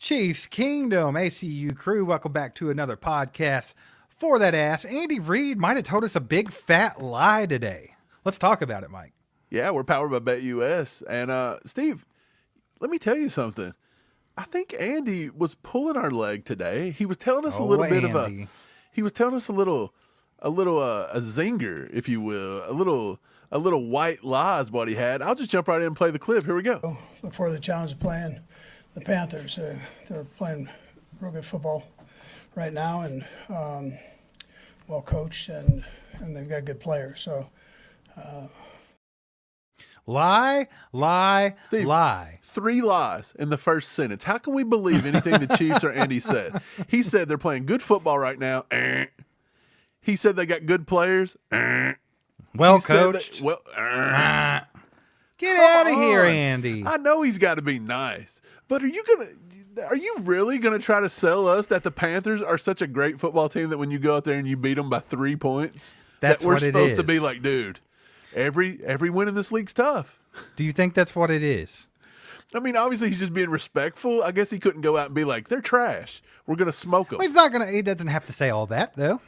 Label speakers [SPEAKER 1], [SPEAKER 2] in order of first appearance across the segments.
[SPEAKER 1] Chiefs Kingdom, ACU crew, welcome back to another podcast for that ass. Andy Reid might have told us a big fat lie today. Let's talk about it, Mike.
[SPEAKER 2] Yeah, we're powered by BetUS. And Steve, let me tell you something. I think Andy was pulling our leg today. He was telling us a little bit of a zinger, if you will, a little white lie is what he had. I'll just jump right in and play the clip. Here we go.
[SPEAKER 3] Look for the challenge of playing the Panthers. They're playing real good football right now, and well coached, and they've got good players. So,
[SPEAKER 1] lie,
[SPEAKER 2] Steve,
[SPEAKER 1] lie.
[SPEAKER 2] 3 lies in the first sentence. How can we believe anything the Chiefs or Andy said? He said they're playing good football right now. He said they got good players.
[SPEAKER 1] Well coached. Get out of here, Andy.
[SPEAKER 2] I know he's got to be nice, but are you really gonna try to sell us that the Panthers are such a great football team that when you go out there and you beat them by 3 points,
[SPEAKER 1] that's
[SPEAKER 2] that we're
[SPEAKER 1] what
[SPEAKER 2] supposed to be like, dude, every win in this league's tough?
[SPEAKER 1] Do you think that's what it is?
[SPEAKER 2] I mean, obviously he's just being respectful. I guess he couldn't go out and be like, they're trash, we're gonna smoke them.
[SPEAKER 1] Well, he doesn't have to say all that though.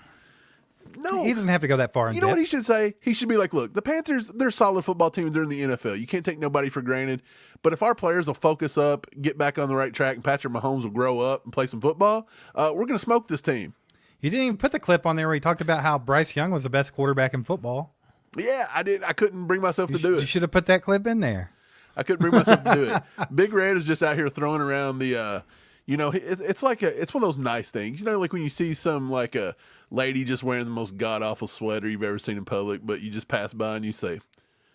[SPEAKER 2] No,
[SPEAKER 1] he doesn't have to go that far.
[SPEAKER 2] You know what he should say? He should be like, look, the Panthers, they're a solid football team. They're in the NFL. You can't take nobody for granted. But if our players will focus up, get back on the right track, and Patrick Mahomes will grow up and play some football, we're going to smoke this team.
[SPEAKER 1] You didn't even put the clip on there where he talked about how Bryce Young was the best quarterback in football.
[SPEAKER 2] Yeah, I did. I couldn't bring myself to do it.
[SPEAKER 1] You should have put that clip in there.
[SPEAKER 2] I couldn't bring myself to do it. Big Red is just out here throwing around the it's like it's one of those nice things. You know, like when you see some like a lady just wearing the most god awful sweater you've ever seen in public, but you just pass by and you say,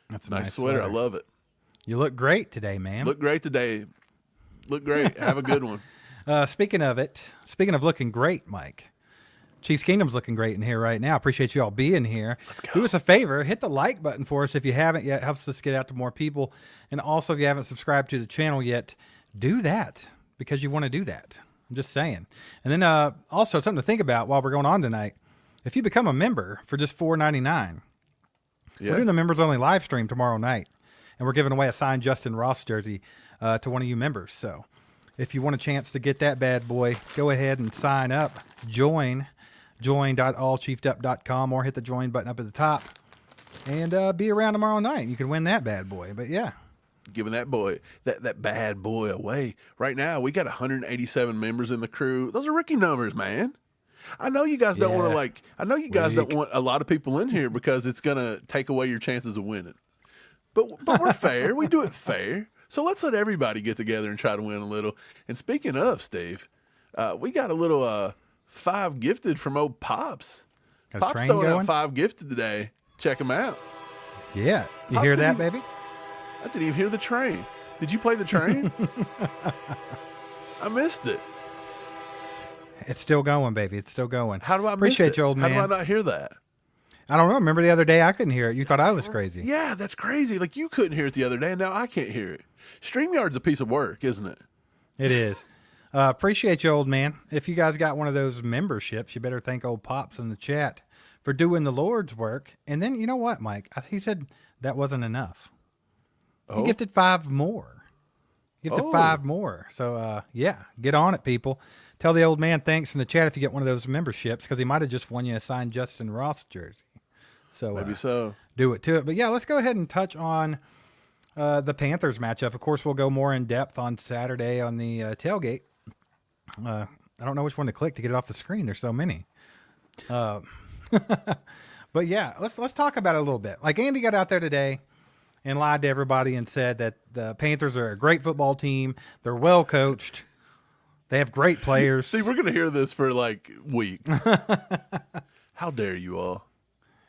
[SPEAKER 1] "That's a
[SPEAKER 2] nice sweater. I love it.
[SPEAKER 1] You look great today, man.
[SPEAKER 2] Look great today. Look great. Have a good one."
[SPEAKER 1] Speaking of looking great, Mike, Chiefs Kingdom's looking great in here right now. Appreciate you all being here.
[SPEAKER 2] Let's go.
[SPEAKER 1] Do us a favor, hit the like button for us if you haven't yet. It helps us get out to more people. And also, if you haven't subscribed to the channel yet, do that because you want to do that. I'm just saying. And then also something to think about while we're going on tonight. If you become a member for just $4.99, we're doing the members only live stream tomorrow night, and we're giving away a signed Justin Ross jersey to one of you members. So if you want a chance to get that bad boy, go ahead and sign up. Join.allchiefedup.com or hit the join button up at the top and be around tomorrow night. You can win that bad boy. But yeah.
[SPEAKER 2] Giving that boy, that bad boy away. Right now, we got 187 members in the crew. Those are rookie numbers, man. I know you guys don't want to I know you guys don't want a lot of people in here because it's going to take away your chances of winning. But we're fair. We do it fair. So let's let everybody get together and try to win a little. And speaking of, Steve, we got a little 5 gifted from old Pops. Pops throwing out 5 gifted today. Check them out.
[SPEAKER 1] Yeah. You hear that, baby?
[SPEAKER 2] I didn't even hear the train. Did you play the train? I missed it.
[SPEAKER 1] It's still going, baby. It's still going.
[SPEAKER 2] How do I
[SPEAKER 1] appreciate
[SPEAKER 2] miss it?
[SPEAKER 1] You, old man?
[SPEAKER 2] How do I not hear that?
[SPEAKER 1] I don't know. Remember the other day I couldn't hear it. You thought I was crazy.
[SPEAKER 2] Yeah, that's crazy. Like you couldn't hear it the other day, and now I can't hear it. StreamYard's a piece of work, isn't it?
[SPEAKER 1] It is. Appreciate you, old man. If you guys got one of those memberships, you better thank old Pops in the chat for doing the Lord's work. And then, you know what, Mike? He said that wasn't enough. He gifted 5 more. Gifted 5 more. So, yeah, get on it, people. Tell the old man thanks in the chat if you get one of those memberships because he might have just won you a signed Justin Ross jersey. So
[SPEAKER 2] maybe so.
[SPEAKER 1] Do it to it. But, yeah, let's go ahead and touch on the Panthers matchup. Of course, we'll go more in depth on Saturday on the tailgate. I don't know which one to click to get it off the screen. There's so many. But, yeah, let's talk about it a little bit. Like Andy got out there today and lied to everybody and said that the Panthers are a great football team. They're well coached. They have great players.
[SPEAKER 2] See, we're going to hear this for like weeks. How dare you all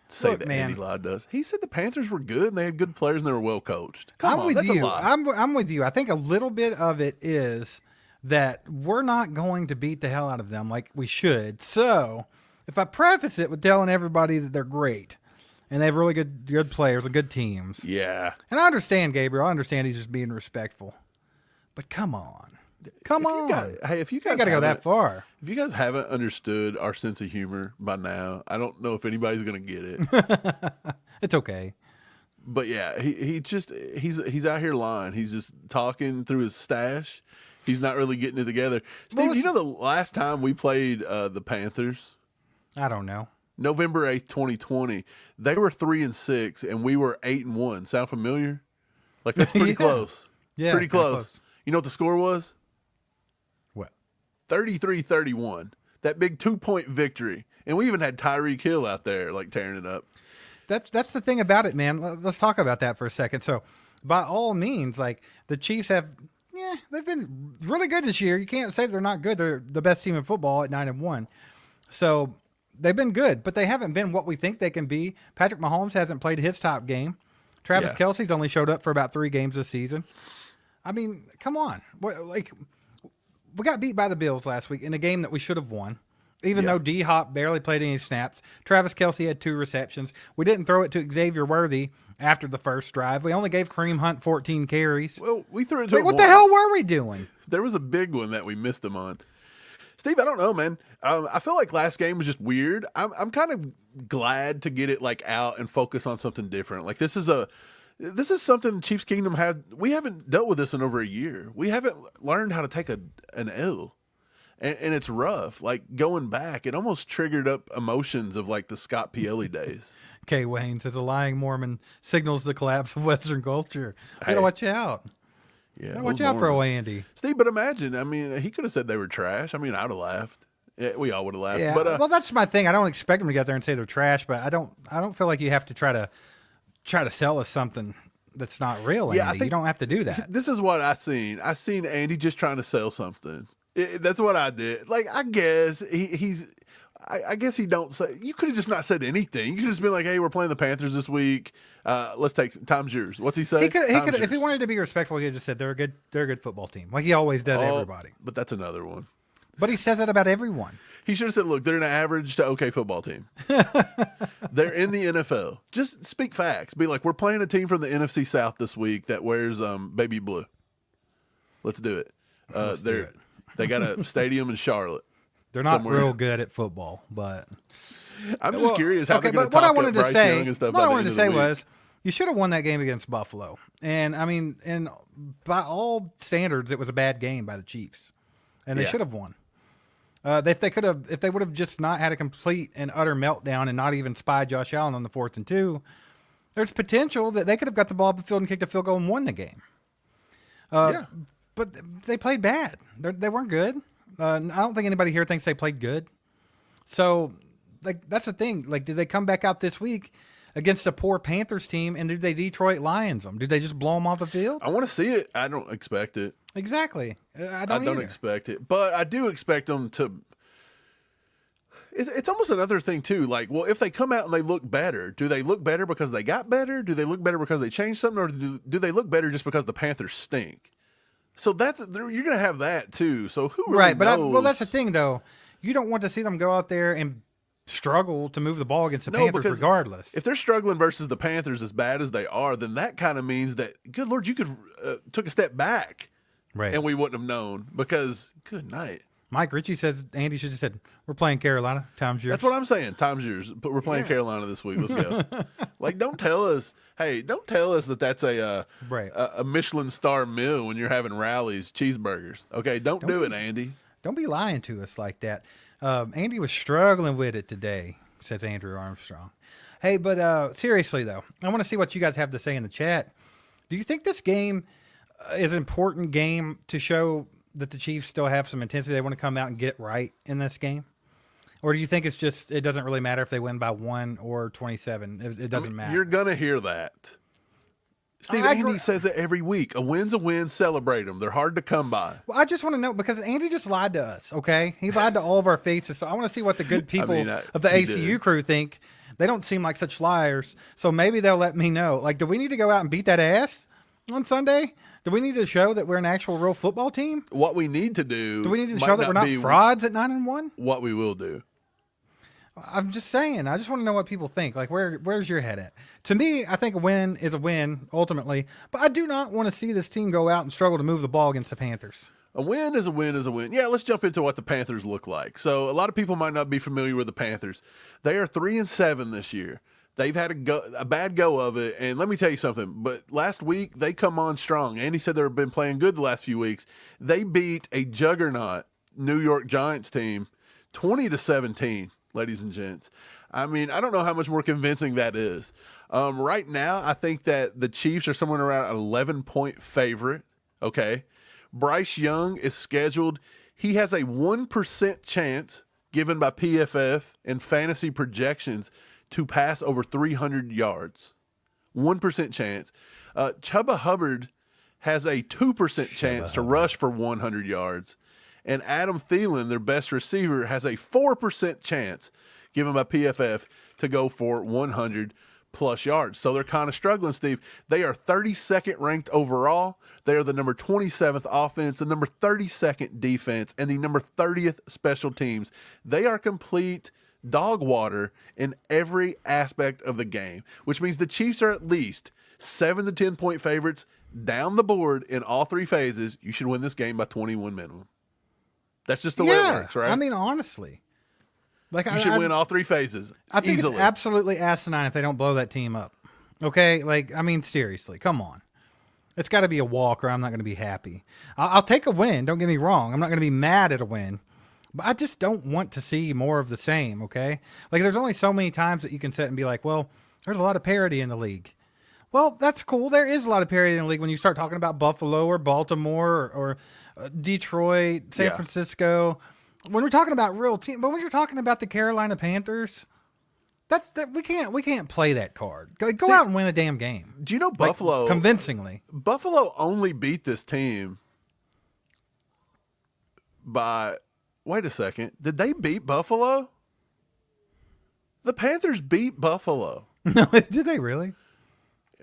[SPEAKER 2] say that Andy lied to us? He said the Panthers were good and they had good players and they were well coached. Come on, that's a lie.
[SPEAKER 1] I'm with you. I think a little bit of it is that we're not going to beat the hell out of them like we should. So if I preface it with telling everybody that they're great, and they have really good players and good teams.
[SPEAKER 2] Yeah.
[SPEAKER 1] And I understand, Gabriel. I understand he's just being respectful. But come on.
[SPEAKER 2] If you guys
[SPEAKER 1] got to go that far.
[SPEAKER 2] If you guys haven't understood our sense of humor by now, I don't know if anybody's going to get it.
[SPEAKER 1] It's okay.
[SPEAKER 2] But yeah, he's out here lying. He's just talking through his stash. He's not really getting it together. Steve,
[SPEAKER 1] Well,
[SPEAKER 2] you know the last time we played the Panthers?
[SPEAKER 1] I don't know.
[SPEAKER 2] November 8th, 2020. They were 3-6, and we were 8-1. Sound familiar? Like, that's pretty
[SPEAKER 1] Yeah.
[SPEAKER 2] close.
[SPEAKER 1] Yeah,
[SPEAKER 2] Pretty
[SPEAKER 1] kinda
[SPEAKER 2] close. You know what the score was?
[SPEAKER 1] What?
[SPEAKER 2] 33-31. That big 2-point victory. And we even had Tyreek Hill out there, like, tearing it up.
[SPEAKER 1] That's the thing about it, man. Let's talk about that for a second. So, by all means, like the Chiefs have, they've been really good this year. You can't say they're not good. They're the best team in football at 9-1. So they've been good, but they haven't been what we think they can be. Patrick Mahomes hasn't played his top game. Travis Kelce's only showed up for about 3 games this season. I mean, come on. Like, we got beat by the Bills last week in a game that we should have won. Even though D-Hop barely played any snaps, Travis Kelce had 2 receptions. We didn't throw it to Xavier Worthy after the first drive. We only gave Kareem Hunt 14 carries.
[SPEAKER 2] Well, we threw it to him
[SPEAKER 1] What the hell were we doing?
[SPEAKER 2] There was a big one that we missed him on. Steve, I don't know, man. I feel like last game was just weird. I'm kind of glad to get it like out and focus on something different. Like this is something Chiefs Kingdom had. We haven't dealt with this in over a year. We haven't learned how to take an L. And it's rough. Like going back, it almost triggered up emotions of like the Scott Pielli days.
[SPEAKER 1] K. Wayne says a lying Mormon signals the collapse of Western culture. Gotta watch out.
[SPEAKER 2] Yeah,
[SPEAKER 1] Watch out for old Andy.
[SPEAKER 2] Steve, but imagine, I mean, he could have said they were trash. I mean, I'd have laughed. Yeah, we all would have laughed.
[SPEAKER 1] Yeah,
[SPEAKER 2] But,
[SPEAKER 1] well, that's my thing. I don't expect them to get there and say they're trash, but I don't feel like you have to try to sell us something that's not real, Andy.
[SPEAKER 2] I think
[SPEAKER 1] you don't have to do that.
[SPEAKER 2] This is what I seen. I seen Andy just trying to sell something. That's what I did. Like, I guess I guess he don't say. You could have just not said anything. You could have just been like, "Hey, we're playing the Panthers this week. Let's take time's yours." What's he say?
[SPEAKER 1] He could if he wanted to be respectful. He just said they're a good football team, like he always does everybody.
[SPEAKER 2] But that's another one.
[SPEAKER 1] But he says that about everyone.
[SPEAKER 2] He should have said, "Look, they're an average to okay football team. They're in the NFL. Just speak facts. Be like, we're playing a team from the NFC South this week that wears baby blue. Let's do it. They got a stadium in Charlotte.
[SPEAKER 1] They're not real good at football, but
[SPEAKER 2] I'm just curious how they're going to
[SPEAKER 1] what
[SPEAKER 2] talk
[SPEAKER 1] I wanted
[SPEAKER 2] up
[SPEAKER 1] to
[SPEAKER 2] Bryce
[SPEAKER 1] say,
[SPEAKER 2] Young and stuff.
[SPEAKER 1] what
[SPEAKER 2] by
[SPEAKER 1] I
[SPEAKER 2] the
[SPEAKER 1] wanted
[SPEAKER 2] end
[SPEAKER 1] to
[SPEAKER 2] of the
[SPEAKER 1] say
[SPEAKER 2] week.
[SPEAKER 1] was you should have won that game against Buffalo. And I mean, and by all standards, it was a bad game by the Chiefs, and they should have won. If they would have just not had a complete and utter meltdown and not even spied Josh Allen on the 4th and 2, there's potential that they could have got the ball up the field and kicked a field goal and won the game. But they played bad. They weren't good. I don't think anybody here thinks they played good. So, like, that's the thing. Like, did they come back out this week against a poor Panthers team, and did they Detroit Lions them? Did they just blow them off the field?
[SPEAKER 2] I want to see it. I don't expect it.
[SPEAKER 1] Exactly. I
[SPEAKER 2] don't
[SPEAKER 1] either.
[SPEAKER 2] expect it, but I do expect them to. It's almost another thing too. Like, well, if they come out and they look better, do they look better because they got better? Do they look better because they changed something, or do they look better just because the Panthers stink? So you're going to have that too. So who really knows?
[SPEAKER 1] But that's the thing though. You don't want to see them go out there and struggle to move the ball against the Panthers regardless.
[SPEAKER 2] If they're struggling versus the Panthers as bad as they are, then that kind of means that, good Lord, you could took a step back.
[SPEAKER 1] Right.
[SPEAKER 2] And we wouldn't have known because, good night.
[SPEAKER 1] Mike Ritchie says Andy should have said, we're playing Carolina. Time's yours.
[SPEAKER 2] That's what I'm saying. Time's yours. But we're playing Carolina this week. Let's go. Like, don't tell us that that's a Michelin star meal when you're having Rally's cheeseburgers. Okay, don't do it, Andy.
[SPEAKER 1] Don't be lying to us like that. Andy was struggling with it today, says Andrew Armstrong. Hey, but seriously, though, I want to see what you guys have to say in the chat. Do you think this game is an important game to show that the Chiefs still have some intensity? They want to come out and get right in this game? Or do you think it's just, it doesn't really matter if they win by 1 or 27? It doesn't matter.
[SPEAKER 2] You're going to hear that. Steve, Andy says it every week. A win's a win. Celebrate them. They're hard to come by.
[SPEAKER 1] Well, I just want to know, because Andy just lied to us, okay? He lied to all of our faces. So I want to see what the good people of the ACU crew think. They don't seem like such liars. So maybe they'll let me know. Like, do we need to go out and beat that ass on Sunday? Do we need to show that we're an actual real football team?
[SPEAKER 2] What we need to do.
[SPEAKER 1] Do we need to show that we're not frauds at 9-1?
[SPEAKER 2] What we will do.
[SPEAKER 1] I'm just saying. I just want to know what people think. Like, where's your head at? To me, I think a win is a win, ultimately. But I do not want to see this team go out and struggle to move the ball against the Panthers.
[SPEAKER 2] A win is a win is a win. Yeah, let's jump into what the Panthers look like. So a lot of people might not be familiar with the Panthers. They are 3-7 this year. They've had a bad go of it, and let me tell you something. But last week, they come on strong. Andy said they've been playing good the last few weeks. They beat a juggernaut New York Giants team 20-17, ladies and gents. I mean, I don't know how much more convincing that is. Right now, I think that the Chiefs are somewhere around an 11-point favorite, okay? Bryce Young is scheduled. He has a 1% chance given by PFF and fantasy projections to pass over 300 yards. 1% chance. Chuba Hubbard has a 2% chance to rush for 100 yards. And Adam Thielen, their best receiver, has a 4% chance given by PFF to go for 100 plus yards. So they're kind of struggling, Steve. They are 32nd ranked overall. They are the number 27th offense, the number 32nd defense, and the number 30th special teams. They are complete dog water in every aspect of the game, which means the Chiefs are at least 7 to 10 point favorites down the board in all three phases. You should win this game by 21 minimum. That's just the way it works, right?
[SPEAKER 1] I mean, honestly. Like
[SPEAKER 2] you should win all three phases.
[SPEAKER 1] I think
[SPEAKER 2] easily.
[SPEAKER 1] It's absolutely asinine if they don't blow that team up. Okay? Like, I mean, seriously, come on. It's got to be a walk or I'm not going to be happy. I'll take a win. Don't get me wrong. I'm not going to be mad at a win. But I just don't want to see more of the same, okay? Like, there's only so many times that you can sit and be like, well, there's a lot of parity in the league. Well, that's cool. There is a lot of parity in the league when you start talking about Buffalo or Baltimore or Detroit, San Francisco. When we're talking about real teams, but when you're talking about the Carolina Panthers, we can't play that card. Go out and win a damn game.
[SPEAKER 2] Do you know Buffalo
[SPEAKER 1] convincingly?
[SPEAKER 2] Buffalo only beat this team by. Wait a second. Did they beat Buffalo? The Panthers beat Buffalo.
[SPEAKER 1] No, did they really?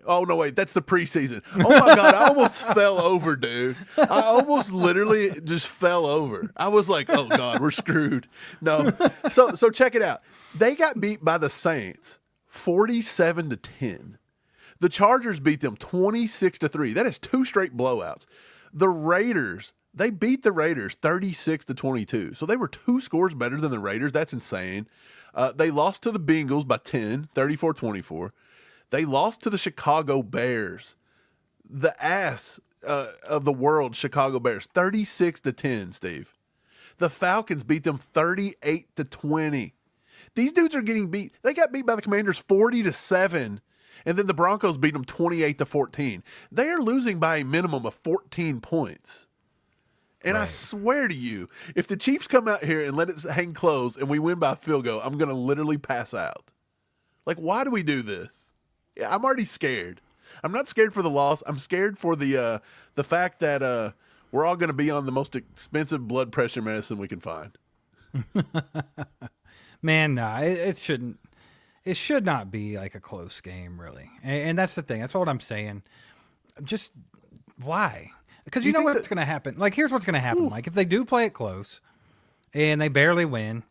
[SPEAKER 2] Oh, no, wait. That's the preseason. Oh, my God. I almost fell over, dude. I almost literally just fell over. I was like, oh, God, we're screwed. No. So check it out. They got beat by the Saints 47-10. The Chargers beat them 26-3. That is 2 straight blowouts. The Raiders, they beat the Raiders 36-22. So they were 2 scores better than the Raiders. That's insane. They lost to the Bengals by 10, 34-24. They lost to the Chicago Bears, the ass of the world, Chicago Bears, 36-10, Steve. The Falcons beat them 38-20. These dudes are getting beat. They got beat by the Commanders 40-7, and then the Broncos beat them 28-14. They are losing by a minimum of 14 points. And right. I swear to you, if the Chiefs come out here and let it hang close and we win by a field goal, I'm going to literally pass out. Like, why do we do this? Yeah, I'm already scared. I'm not scared for the loss. I'm scared for the fact that we're all going to be on the most expensive blood pressure medicine we can find.
[SPEAKER 1] Man, no, it shouldn't. It should not be like a close game, really. And that's the thing. That's what I'm saying. Just why? Because you know what's going to happen. Like, here's what's going to happen. Like, if they do play it close and they barely win,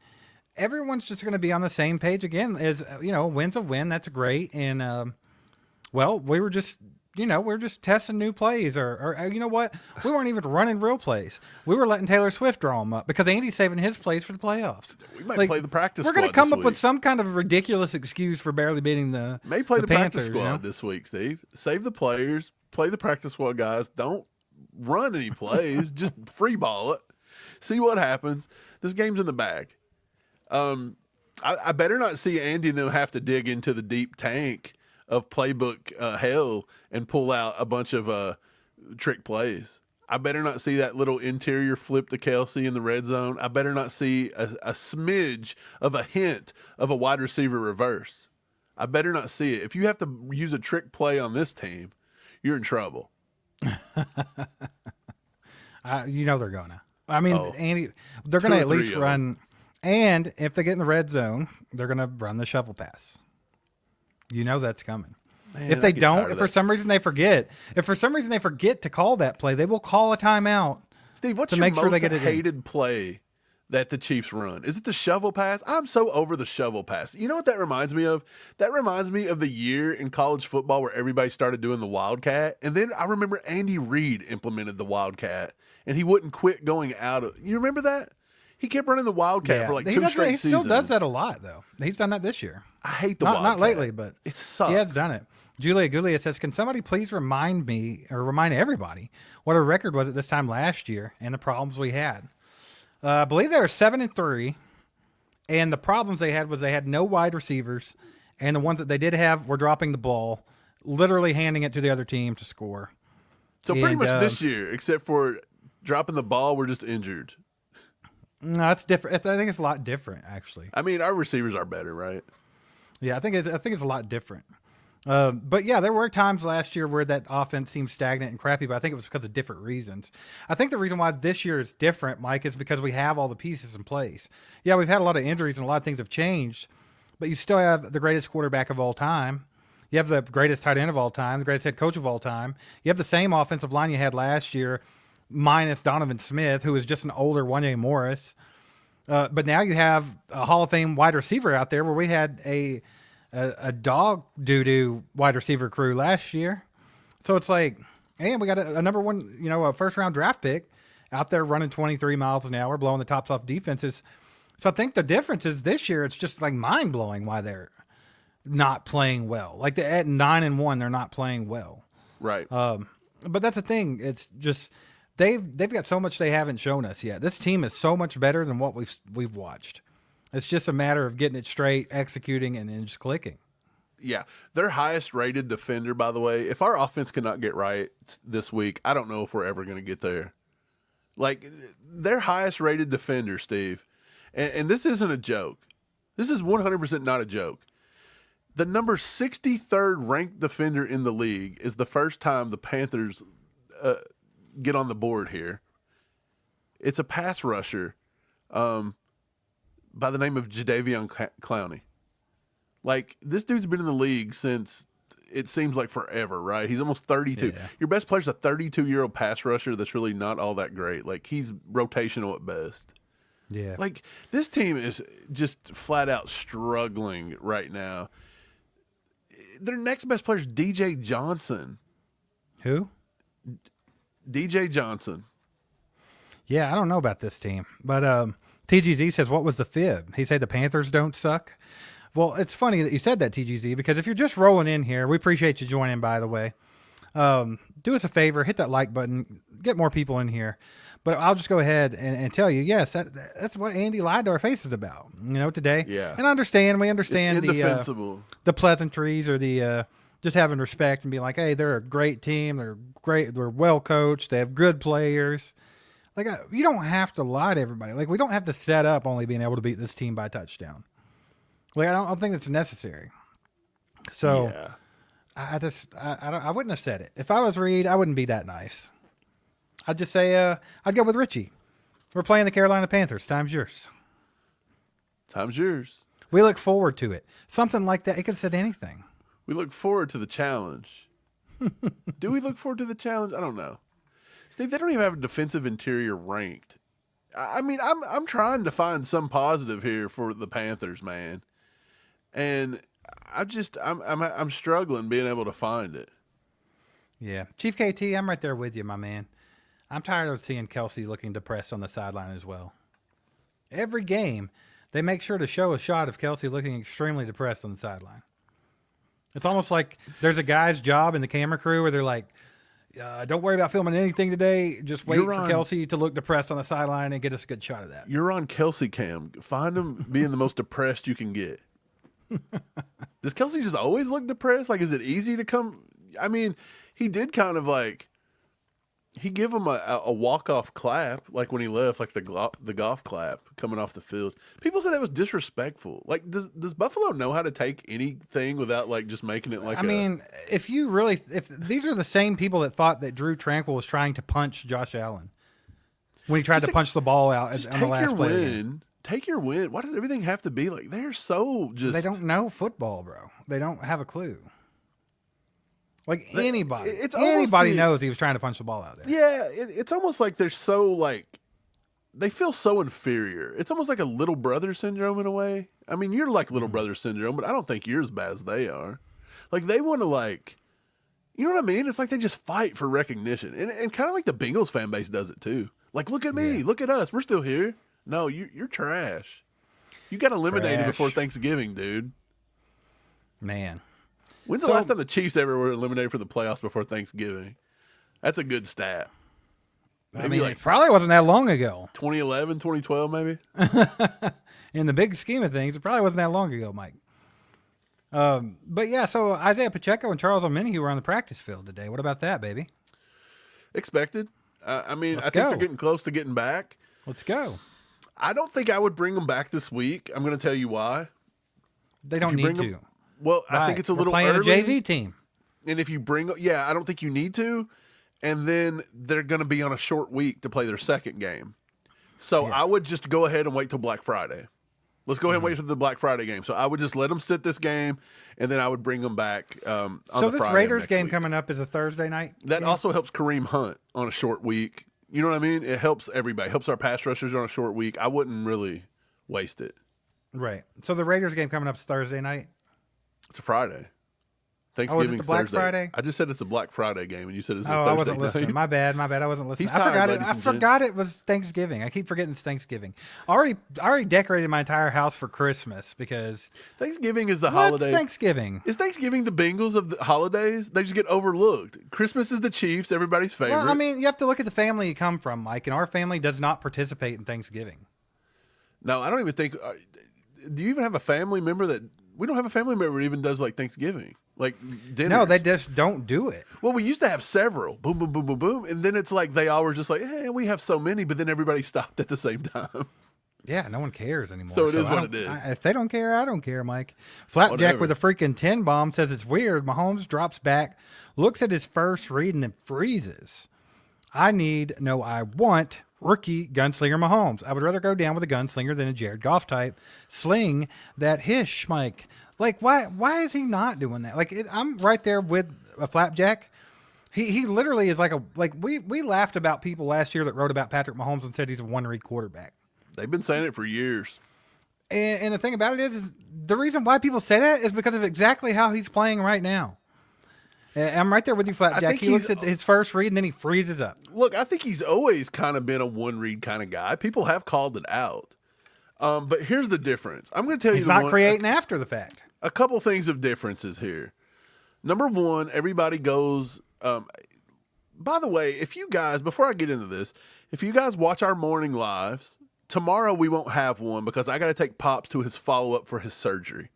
[SPEAKER 1] everyone's just going to be on the same page again. As you know, win's a win. That's great. And well, we're just testing new plays, or you know what? We weren't even running real plays. We were letting Taylor Swift draw them up because Andy's saving his plays for the playoffs.
[SPEAKER 2] We might play the practice squad.
[SPEAKER 1] We're going to come up with some kind of ridiculous excuse for barely beating the
[SPEAKER 2] may play the
[SPEAKER 1] Panthers,
[SPEAKER 2] practice squad this week, Steve. Save the players. Play the practice squad guys. Don't run any plays. Just free ball it. See what happens. This game's in the bag. I better not see Andy and them have to dig into the deep tank of playbook hell and pull out a bunch of trick plays. I better not see that little interior flip to Kelsey in the red zone. I better not see a smidge of a hint of a wide receiver reverse. I better not see it. If you have to use a trick play on this team, you're in trouble.
[SPEAKER 1] You know they're gonna. I mean, Andy, they're gonna at least run. And if they get in the red zone, they're going to run the shovel pass. You know that's coming. Man, if they don't, if for some reason they forget to call that play, they will call a timeout.
[SPEAKER 2] Steve, what's your most hated play that the Chiefs run? Is it the shovel pass? I'm so over the shovel pass. You know what that reminds me of? That reminds me of the year in college football where everybody started doing the Wildcat. And then I remember Andy Reid implemented the Wildcat, and he wouldn't quit going out of. You remember that? He kept running the Wildcat for like
[SPEAKER 1] he
[SPEAKER 2] two
[SPEAKER 1] does,
[SPEAKER 2] straight
[SPEAKER 1] he
[SPEAKER 2] seasons.
[SPEAKER 1] still does that a lot, though. He's done that this year.
[SPEAKER 2] I hate the
[SPEAKER 1] Not
[SPEAKER 2] Wildcat.
[SPEAKER 1] lately, but
[SPEAKER 2] it sucks.
[SPEAKER 1] he has done it. Julia Gulia says, can somebody please remind me or remind everybody what our record was at this time last year and the problems we had? I believe they were 7-3, and the problems they had was they had no wide receivers, and the ones that they did have were dropping the ball, literally handing it to the other team to score.
[SPEAKER 2] So pretty much this year, except for dropping the ball, we're just injured.
[SPEAKER 1] No, that's different. I think it's a lot different, actually.
[SPEAKER 2] I mean, our receivers are better, right?
[SPEAKER 1] Yeah, I think it's a lot different. But yeah, there were times last year where that offense seemed stagnant and crappy, but I think it was because of different reasons. I think the reason why this year is different, Mike, is because we have all the pieces in place. Yeah, we've had a lot of injuries and a lot of things have changed, but you still have the greatest quarterback of all time. You have the greatest tight end of all time, the greatest head coach of all time. You have the same offensive line you had last year, minus Donovan Smith, who is just an older Wanya Morris. But now you have a Hall of Fame wide receiver out there where we had a dog doo-doo wide receiver crew last year. So it's like, and we got a number one, a first-round draft pick out there running 23 miles an hour, blowing the tops off defenses. So I think the difference is this year it's just like mind-blowing why they're not playing well. Like at 9-1, they're not playing well.
[SPEAKER 2] Right.
[SPEAKER 1] But that's the thing. It's just they've got so much they haven't shown us yet. This team is so much better than what we've watched. It's just a matter of getting it straight, executing, and then just clicking.
[SPEAKER 2] Yeah. Their highest rated defender, by the way, if our offense cannot get right this week, I don't know if we're ever going to get there. Like, their highest rated defender, Steve, and this isn't a joke. This is 100% not a joke. The number 63rd ranked defender in the league is the first time the Panthers get on the board here. It's a pass rusher by the name of Jadeveon Clowney. Like, this dude's been in the league since it seems like forever, right? He's almost 32.
[SPEAKER 1] Yeah.
[SPEAKER 2] Your best player's a 32-year-old pass rusher that's really not all that great. Like, he's rotational at best.
[SPEAKER 1] Yeah.
[SPEAKER 2] Like, this team is just flat out struggling right now. Their next best player is DJ Johnson.
[SPEAKER 1] Who?
[SPEAKER 2] DJ Johnson.
[SPEAKER 1] Yeah, I don't know about this team. But TGZ says, what was the fib? He said the Panthers don't suck. Well, it's funny that you said that, TGZ, because if you're just rolling in here, we appreciate you joining, by the way. Do us a favor, hit that like button, get more people in here. But I'll just go ahead and tell you, yes, that's what Andy lied to our faces about, today.
[SPEAKER 2] Yeah.
[SPEAKER 1] And we understand the pleasantries or the just having respect and being like, hey, they're a great team. They're great. They're well coached. They have good players. Like, you don't have to lie to everybody. Like, we don't have to set up only being able to beat this team by a touchdown. Like, I don't think it's necessary. So
[SPEAKER 2] yeah.
[SPEAKER 1] I wouldn't have said it. If I was Reid, I wouldn't be that nice. I'd just say, I'd go with Richie. We're playing the Carolina Panthers. Time's yours.
[SPEAKER 2] Time's yours.
[SPEAKER 1] We look forward to it. Something like that. It could have said anything.
[SPEAKER 2] We look forward to the challenge. Do we look forward to the challenge? I don't know. Steve, they don't even have a defensive interior ranked. I mean, I'm trying to find some positive here for the Panthers, man. And I'm struggling being able to find it.
[SPEAKER 1] Yeah. Chief KT, I'm right there with you, my man. I'm tired of seeing Kelsey looking depressed on the sideline as well. Every game, they make sure to show a shot of Kelsey looking extremely depressed on the sideline. It's almost like there's a guy's job in the camera crew where they're like, don't worry about filming anything today. Just wait for Kelsey to look depressed on the sideline and get us a good shot of that.
[SPEAKER 2] You're on Kelsey cam. Find him being the most depressed you can get. Does Kelsey just always look depressed? Like, is it easy to come? I mean, he did kind of like, he gave him a walk-off clap, like when he left, like the golf clap coming off the field. People said that was disrespectful. Like, does Buffalo know how to take anything without like just making it like?
[SPEAKER 1] I mean, if these are the same people that thought that Drew Tranquill was trying to punch Josh Allen when he tried to punch the ball out on the last play.
[SPEAKER 2] Take your win. Why does everything have to be like? They're so just.
[SPEAKER 1] They don't know football, bro. They don't have a clue. Like anybody knows he was trying to punch the ball out there.
[SPEAKER 2] Yeah, it's almost like they're so like, they feel so inferior. It's almost like a little brother syndrome in a way. I mean, you're like little brother syndrome, but I don't think you're as bad as they are. Like, they want to like, you know what I mean? It's like they just fight for recognition. And kind of like the Bengals fan base does it too. Like, look at me, look at us. We're still here. No, you're trash. You got eliminated
[SPEAKER 1] Trash.
[SPEAKER 2] before Thanksgiving, dude.
[SPEAKER 1] Man.
[SPEAKER 2] When's the last time the Chiefs ever were eliminated for the playoffs before Thanksgiving? That's a good stat. Maybe
[SPEAKER 1] I mean,
[SPEAKER 2] like
[SPEAKER 1] it probably wasn't that long ago.
[SPEAKER 2] 2011, 2012, maybe?
[SPEAKER 1] In the big scheme of things, it probably wasn't that long ago, Mike. But yeah, so Isaiah Pacheco and Charles Omenihu were on the practice field today. What about that, baby?
[SPEAKER 2] Expected. I mean,
[SPEAKER 1] Let's
[SPEAKER 2] I think
[SPEAKER 1] go.
[SPEAKER 2] they're getting close to getting back.
[SPEAKER 1] Let's go.
[SPEAKER 2] I don't think I would bring them back this week. I'm going to tell you why.
[SPEAKER 1] They don't
[SPEAKER 2] you
[SPEAKER 1] need
[SPEAKER 2] bring
[SPEAKER 1] to.
[SPEAKER 2] them- Well, I think it's a
[SPEAKER 1] We're
[SPEAKER 2] little
[SPEAKER 1] playing
[SPEAKER 2] early.
[SPEAKER 1] a JV team.
[SPEAKER 2] And if you bring, I don't think you need to. And then they're going to be on a short week to play their second game. So I would just go ahead and wait till Black Friday. Let's go ahead and wait for the Black Friday game. So I would just let them sit this game, and then I would bring them back on
[SPEAKER 1] So
[SPEAKER 2] the
[SPEAKER 1] this
[SPEAKER 2] Friday
[SPEAKER 1] Raiders
[SPEAKER 2] next
[SPEAKER 1] game
[SPEAKER 2] week.
[SPEAKER 1] coming up is a Thursday night.
[SPEAKER 2] That
[SPEAKER 1] game?
[SPEAKER 2] also helps Kareem Hunt on a short week. You know what I mean? It helps everybody. It helps our pass rushers on a short week. I wouldn't really waste it.
[SPEAKER 1] Right. So the Raiders game coming up is Thursday night.
[SPEAKER 2] It's a Friday.
[SPEAKER 1] Oh,
[SPEAKER 2] Thanksgiving's
[SPEAKER 1] is it the Black
[SPEAKER 2] Thursday.
[SPEAKER 1] Friday?
[SPEAKER 2] I just said it's a Black Friday game, and you said it's a
[SPEAKER 1] Oh,
[SPEAKER 2] Thursday
[SPEAKER 1] I wasn't
[SPEAKER 2] night.
[SPEAKER 1] listening. My bad. I wasn't listening.
[SPEAKER 2] He's tired,
[SPEAKER 1] I forgot it.
[SPEAKER 2] ladies
[SPEAKER 1] I
[SPEAKER 2] and
[SPEAKER 1] forgot it was Thanksgiving. I keep forgetting it's Thanksgiving. I already decorated my entire house for Christmas because
[SPEAKER 2] Thanksgiving is the
[SPEAKER 1] what's
[SPEAKER 2] holiday.
[SPEAKER 1] Thanksgiving?
[SPEAKER 2] Is Thanksgiving the Bengals of the holidays? They just get overlooked. Christmas is the Chiefs, everybody's favorite.
[SPEAKER 1] Well, I mean, you have to look at the family you come from, Mike, and our family does not participate in Thanksgiving.
[SPEAKER 2] No, I don't even think. Do you even have a family member that? We don't have a family member that even does like Thanksgiving, like dinner.
[SPEAKER 1] No, they just don't do it.
[SPEAKER 2] Well, we used to have several. Boom, boom, boom, boom, boom, and then it's like they all were just like, "Hey, we have so many," but then everybody stopped at the same time.
[SPEAKER 1] Yeah, no one cares anymore.
[SPEAKER 2] So it is
[SPEAKER 1] I
[SPEAKER 2] what
[SPEAKER 1] don't-
[SPEAKER 2] it is.
[SPEAKER 1] If they don't care, I don't care, Mike. Flapjack
[SPEAKER 2] Whatever.
[SPEAKER 1] with a freaking 10 bomb says it's weird. Mahomes drops back, looks at his first read, and then freezes. I want rookie gunslinger Mahomes. I would rather go down with a gunslinger than a Jared Goff type. Sling that hish, Mike. Like, why is he not doing that? Like, I'm right there with a Flapjack. He literally is we laughed about people last year that wrote about Patrick Mahomes and said he's a one-read quarterback.
[SPEAKER 2] They've been saying it for years.
[SPEAKER 1] And the thing about it is the reason why people say that is because of exactly how he's playing right now. And I'm right there with you, Flapjack.
[SPEAKER 2] think
[SPEAKER 1] He looks at his first read and then he freezes up.
[SPEAKER 2] Look, I think he's always kind of been a one-read kind of guy. People have called it out. But here's the difference. I'm going to tell
[SPEAKER 1] He's
[SPEAKER 2] you
[SPEAKER 1] not creating after the fact.
[SPEAKER 2] a couple things of differences here. Number one, everybody goes. By the way, if you guys, before I get into this, if you guys watch our morning lives, tomorrow we won't have one because I got to take Pops to his follow-up for his surgery.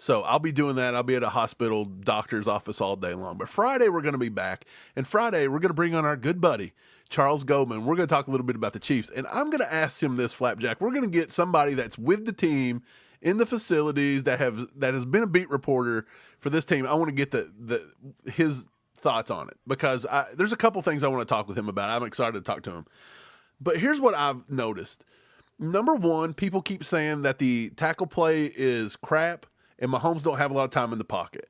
[SPEAKER 2] So I'll be doing that. I'll be at a hospital doctor's office all day long. But Friday we're going to be back. And Friday we're going to bring on our good buddy, Charles Goldman. We're going to talk a little bit about the Chiefs. And I'm going to ask him this, Flapjack. We're going to get somebody that's with the team in the facilities that has been a beat reporter for this team. I want to get his thoughts on it because there's a couple things I want to talk with him about. I'm excited to talk to him. But here's what I've noticed. Number one, people keep saying that the tackle play is crap and Mahomes don't have a lot of time in the pocket.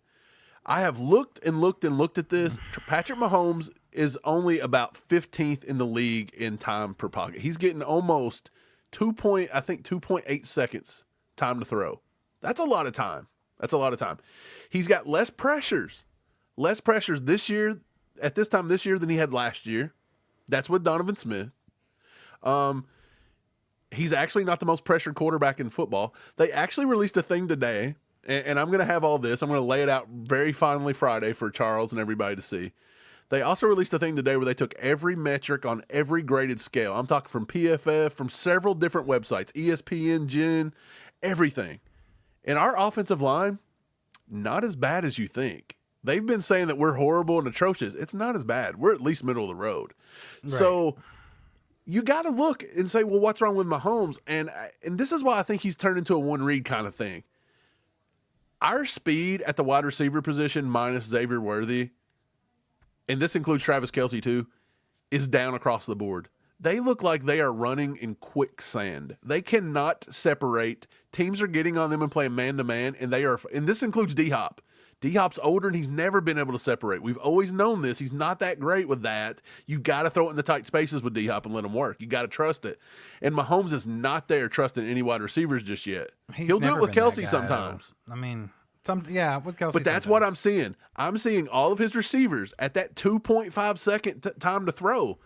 [SPEAKER 2] I have looked and looked and looked at this. Patrick Mahomes is only about 15th in the league in time per pocket. He's getting almost 2.8 seconds time to throw. That's a lot of time. He's got less pressures this year, at this time this year than he had last year. That's with Donovan Smith. He's actually not the most pressured quarterback in football. They actually released a thing today, and I'm going to have all this. I'm going to lay it out very finally Friday for Charles and everybody to see. They also released a thing today where they took every metric on every graded scale. I'm talking from PFF, from several different websites, ESPN, Gen, everything. And our offensive line, not as bad as you think. They've been saying that we're horrible and atrocious. It's not as bad. We're at least middle of the road. Right. So you got to look and say, well, what's wrong with Mahomes? And this is why I think he's turned into a one-read kind of thing. Our speed at the wide receiver position minus Xavier Worthy, and this includes Travis Kelce too, is down across the board. They look like they are running in quicksand. They cannot separate. Teams are getting on them and playing man-to-man, and this includes D-Hop. D-Hop's older, and he's never been able to separate. We've always known this. He's not that great with that. You got to throw it in the tight spaces with D-Hop and let him work. You got to trust it. And Mahomes is not there trusting any wide receivers just yet. He'll do it with Kelce sometimes.
[SPEAKER 1] I mean, with Kelce.
[SPEAKER 2] But that's what I'm seeing. I'm seeing all of his receivers at that 2.5 second time to throw.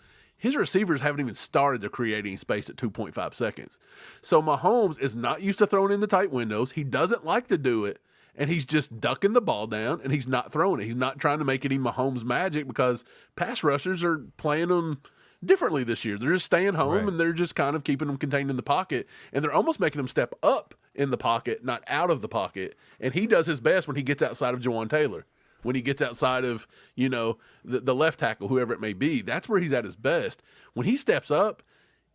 [SPEAKER 2] his receivers haven't even started to create any space at 2.5 seconds. So Mahomes is not used to throwing in the tight windows. He doesn't like to do it, and he's just ducking the ball down, and he's not throwing it. He's not trying to make any Mahomes magic because pass rushers are playing them differently this year. They're just staying home,
[SPEAKER 1] Right.
[SPEAKER 2] and they're just kind of keeping them contained in the pocket, and they're almost making them step up in the pocket, not out of the pocket. And he does his best when he gets outside of Jawan Taylor. When he gets outside of, the left tackle, whoever it may be, that's where he's at his best. When he steps up,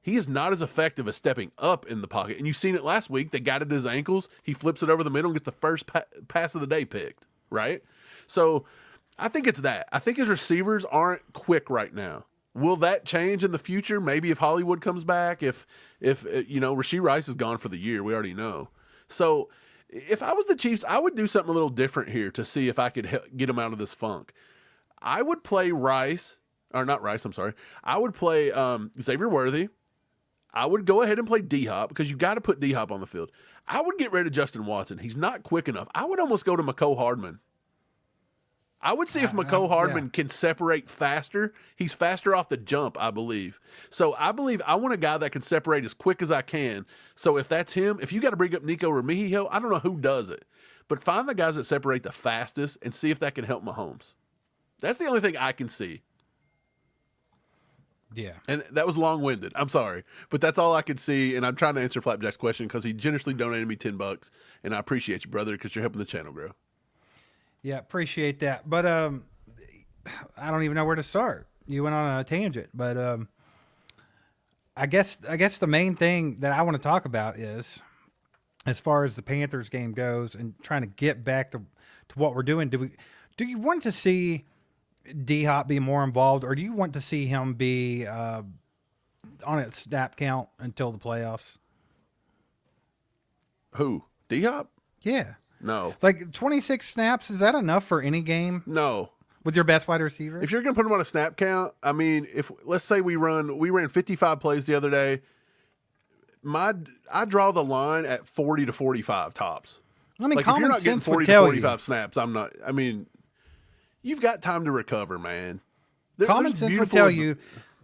[SPEAKER 2] he is not as effective as stepping up in the pocket. And you've seen it last week. They got at his ankles. He flips it over the middle and gets the first pass of the day picked, right? So I think it's that. I think his receivers aren't quick right now. Will that change in the future? Maybe if Hollywood comes back, if Rashee Rice is gone for the year, we already know. So if I was the Chiefs, I would do something a little different here to see if I could get him out of this funk. I would play Rice, or not Rice, I'm sorry. I would play Xavier Worthy. I would go ahead and play D-Hop because you got to put D-Hop on the field. I would get rid of Justin Watson. He's not quick enough. I would almost go to Mecole Hardman. I would see if Mecole Hardman can separate faster. He's faster off the jump, I believe. So I believe I want a guy that can separate as quick as I can. So if that's him, if you got to bring up Nico Remigio, I don't know who does it. But find the guys that separate the fastest and see if that can help Mahomes. That's the only thing I can see.
[SPEAKER 1] Yeah.
[SPEAKER 2] And that was long-winded. I'm sorry. But that's all I could see, and I'm trying to answer Flapjack's question because he generously donated me $10, and I appreciate you, brother, because you're helping the channel grow.
[SPEAKER 1] Yeah, appreciate that. But I don't even know where to start. You went on a tangent, but I guess the main thing that I want to talk about is, as far as the Panthers game goes and trying to get back to what we're doing, do you want to see D-Hop be more involved, or do you want to see him be on a snap count until the playoffs?
[SPEAKER 2] Who? D-Hop?
[SPEAKER 1] Yeah.
[SPEAKER 2] No.
[SPEAKER 1] Like 26 snaps, is that enough for any game
[SPEAKER 2] No.
[SPEAKER 1] with your best wide receiver?
[SPEAKER 2] If you're going to put him on a snap count, I mean, if let's say we ran 55 plays the other day, I draw the line at 40 to 45 tops.
[SPEAKER 1] I mean,
[SPEAKER 2] Like if you're
[SPEAKER 1] common
[SPEAKER 2] not getting
[SPEAKER 1] sense
[SPEAKER 2] 40
[SPEAKER 1] would
[SPEAKER 2] to
[SPEAKER 1] tell
[SPEAKER 2] 45
[SPEAKER 1] you.
[SPEAKER 2] snaps, I mean, you've got time to recover, man.
[SPEAKER 1] Common
[SPEAKER 2] there's
[SPEAKER 1] sense would
[SPEAKER 2] beautiful-
[SPEAKER 1] tell you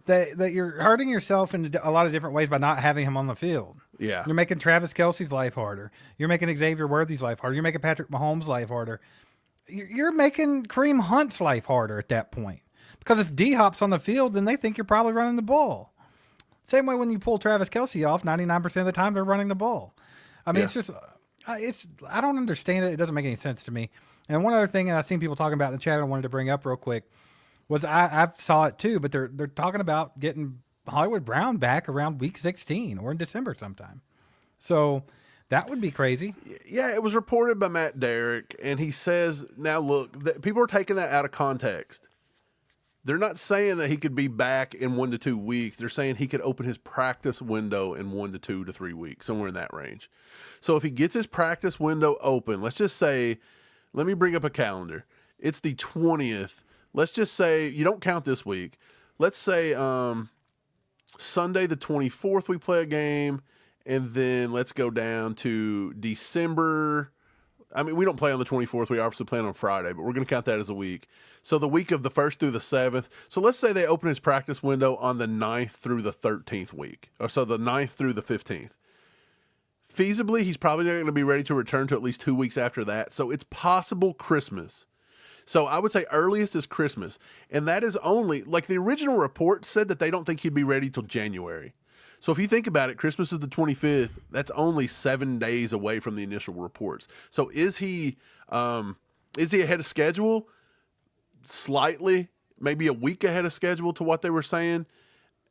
[SPEAKER 1] that you're hurting yourself in a lot of different ways by not having him on the field.
[SPEAKER 2] Yeah.
[SPEAKER 1] You're making Travis Kelce's life harder. You're making Xavier Worthy's life harder. You're making Patrick Mahomes' life harder. You're making Kareem Hunt's life harder at that point. Because if D-Hop's on the field, then they think you're probably running the ball. Same way when you pull Travis Kelce off, 99% of the time they're running the ball. I mean,
[SPEAKER 2] Yeah.
[SPEAKER 1] I don't understand it. It doesn't make any sense to me. And one other thing that I've seen people talking about in the chat I wanted to bring up real quick was I saw it too, but they're talking about getting Hollywood Brown back around week 16 or in December sometime. So that would be crazy.
[SPEAKER 2] Yeah, it was reported by Matt Derrick, and he says, now look, people are taking that out of context. They're not saying that he could be back in 1 to 2 weeks. They're saying he could open his practice window in 1 to 2 to 3 weeks, somewhere in that range. So if he gets his practice window open, let's just say, let me bring up a calendar. It's the 20th. Let's just say, you don't count this week. Let's say Sunday the 24th we play a game, and then let's go down to December. I mean, we don't play on the 24th. We obviously play on Friday, but we're going to count that as a week. So the week of the 1st through the 7th. So let's say they open his practice window on the 9th through the 13th week. Or so the 9th through the 15th. Feasibly, he's probably not going to be ready to return to at least 2 weeks after that. So it's possible Christmas. So I would say earliest is Christmas. And that is only, like the original report said that they don't think he'd be ready till January. So if you think about it, Christmas is the 25th. That's only 7 days away from the initial reports. So is he ahead of schedule? Slightly, maybe a week ahead of schedule to what they were saying.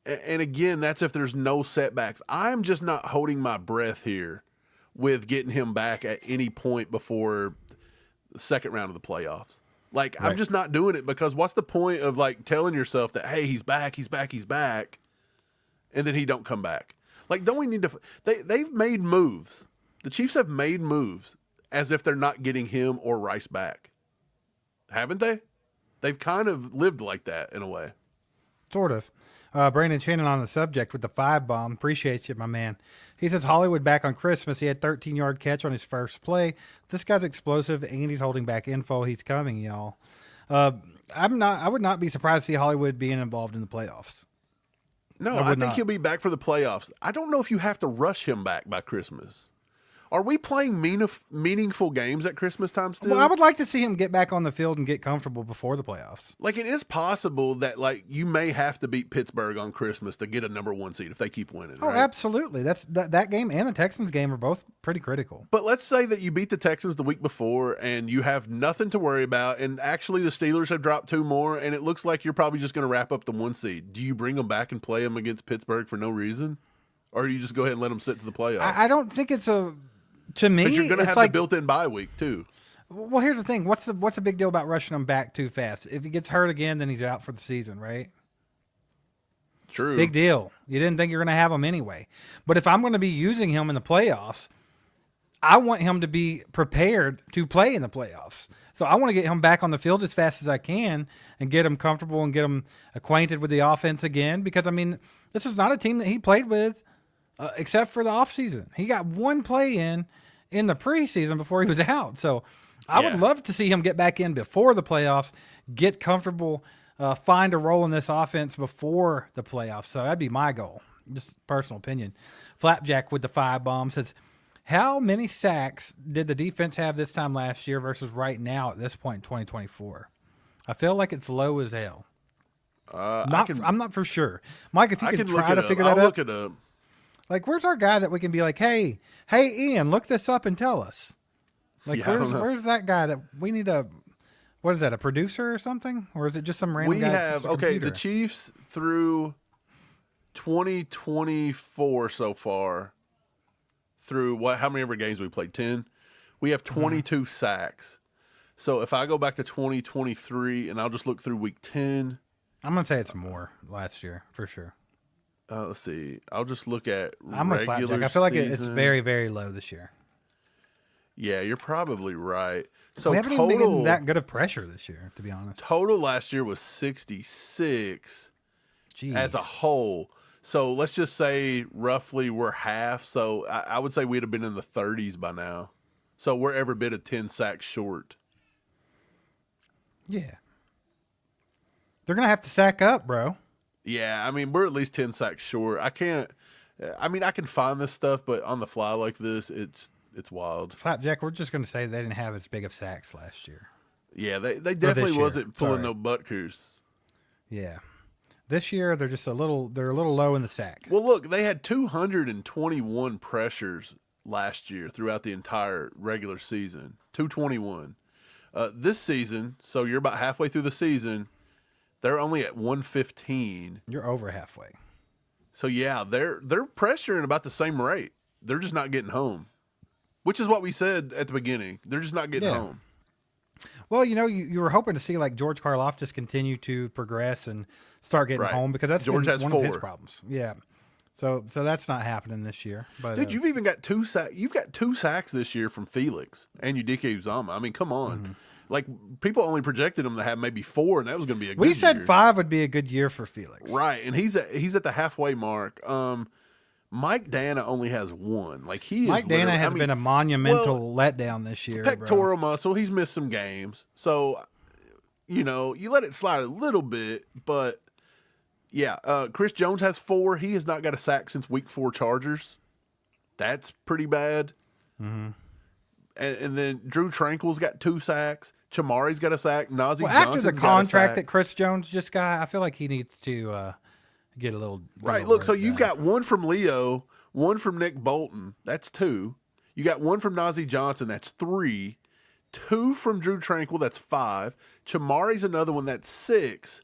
[SPEAKER 2] And again, that's if there's no setbacks. I'm just not holding my breath here with getting him back at any point before the second round of the playoffs. Like, right. I'm just not doing it because what's the point of like telling yourself that, hey, he's back, and then he don't come back? Like, don't we need to? They've made moves. The Chiefs have made moves as if they're not getting him or Rice back, haven't they? They've kind of lived like that in a way.
[SPEAKER 1] Sort of. Brandon Shannon on the subject with the 5 bomb. Appreciate you, my man. He says Hollywood back on Christmas. He had 13-yard catch on his first play. This guy's explosive, and he's holding back info. He's coming, y'all. I would not be surprised to see Hollywood being involved in the playoffs.
[SPEAKER 2] No, I think he'll be back for the playoffs. I don't know if you have to rush him back by Christmas. Are we playing meaningful games at Christmas time still?
[SPEAKER 1] Well, I would like to see him get back on the field and get comfortable before the playoffs.
[SPEAKER 2] Like, it is possible that, like, you may have to beat Pittsburgh on Christmas to get a number 1 seed if they keep winning.
[SPEAKER 1] Oh,
[SPEAKER 2] right?
[SPEAKER 1] absolutely. That game and the Texans game are both pretty critical.
[SPEAKER 2] But let's say that you beat the Texans the week before and you have nothing to worry about, and actually the Steelers have dropped 2 more, and it looks like you're probably just going to wrap up the 1 seed. Do you bring them back and play them against Pittsburgh for no reason? Or do you just go ahead and let them sit to the playoffs?
[SPEAKER 1] I don't think it's a... To me,
[SPEAKER 2] you're going to have
[SPEAKER 1] like,
[SPEAKER 2] the built-in bye week too.
[SPEAKER 1] Well, here's the thing: what's the big deal about rushing him back too fast? If he gets hurt again, then he's out for the season, right?
[SPEAKER 2] True.
[SPEAKER 1] Big deal. You didn't think you're going to have him anyway. But if I'm going to be using him in the playoffs, I want him to be prepared to play in the playoffs. So I want to get him back on the field as fast as I can and get him comfortable and get him acquainted with the offense again. Because I mean, this is not a team that he played with. Except for the offseason. He got 1 play in the preseason before he was out. So I would love to see him get back in before the playoffs, get comfortable, find a role in this offense before the playoffs. So that'd be my goal. Just personal opinion. Flapjack with the 5 bomb says, how many sacks did the defense have this time last year versus right now at this point in 2024? I feel like it's low as hell. I'm not for sure. Mike, if you can try to figure that out.
[SPEAKER 2] I'll look it up.
[SPEAKER 1] Like, where's our guy that we can be like, hey, Ian, look this up and tell us? Like, where's that guy that we need what is that, a producer or something? Or is it just some random guy?
[SPEAKER 2] We have, the Chiefs through 2024 so far, through how many ever games we played? 10? We have 22 sacks. So if I go back to 2023 and I'll just look through week 10.
[SPEAKER 1] I'm going to say it's more last year, for sure.
[SPEAKER 2] Let's see. I'll just look at
[SPEAKER 1] I'm a Flapjack. I feel like it's very, very low this year.
[SPEAKER 2] Yeah, you're probably right. So
[SPEAKER 1] we haven't even been getting that good of pressure this year, to be honest.
[SPEAKER 2] Total last year was 66 as a whole. So let's just say roughly we're half. So I would say we'd have been in the 30s by now. So we're every bit of 10 sacks short.
[SPEAKER 1] Yeah. They're going to have to sack up, bro.
[SPEAKER 2] Yeah, I mean, we're at least 10 sacks short. I can find this stuff, but on the fly like this, it's wild.
[SPEAKER 1] Flapjack, we're just going to say they didn't have as big of sacks last year.
[SPEAKER 2] Yeah, they definitely wasn't pulling no Butkers.
[SPEAKER 1] Yeah. This year, they're a little low in the sack.
[SPEAKER 2] Well, look, they had 221 pressures last year throughout the entire regular season. 221. This season, so you're about halfway through the season, they're only at 115.
[SPEAKER 1] You're over halfway.
[SPEAKER 2] So yeah, they're pressuring about the same rate. They're just not getting home, which is what we said at the beginning. They're just not getting home.
[SPEAKER 1] Well, you were hoping to see like George Karlaftis continue to progress and start getting home because that's George has one of his problems. Yeah. So that's not happening this year. But
[SPEAKER 2] dude, you've even got 2 sacks. You've got 2 sacks this year from Felix and Udike Uzama. I mean, come on. Mm-hmm. Like, people only projected him to have maybe 4, and that was going to be a good year.
[SPEAKER 1] We said 5 would be a good year for Felix.
[SPEAKER 2] Right, and he's at the halfway mark. Mike Dana only has 1. Like,
[SPEAKER 1] Mike Dana has been a monumental letdown this year.
[SPEAKER 2] Pectoral muscle. He's missed some games. So, you let it slide a little bit, but yeah. Chris Jones has 4. He has not got a sack since week 4 Chargers. That's pretty bad. Mm-hmm. And then Drew Tranquil's got 2 sacks. Chamari's got a sack. Nazeeh Johnson's
[SPEAKER 1] after the contract that Chris Jones just got, I feel like he needs to get a little
[SPEAKER 2] right. Look, so you've got 1 from Leo, 1 from Nick Bolton. That's 2. You got 1 from Nazeeh Johnson. That's 3. 2 from Drew Tranquil. That's 5. Chamari's another one. That's 6.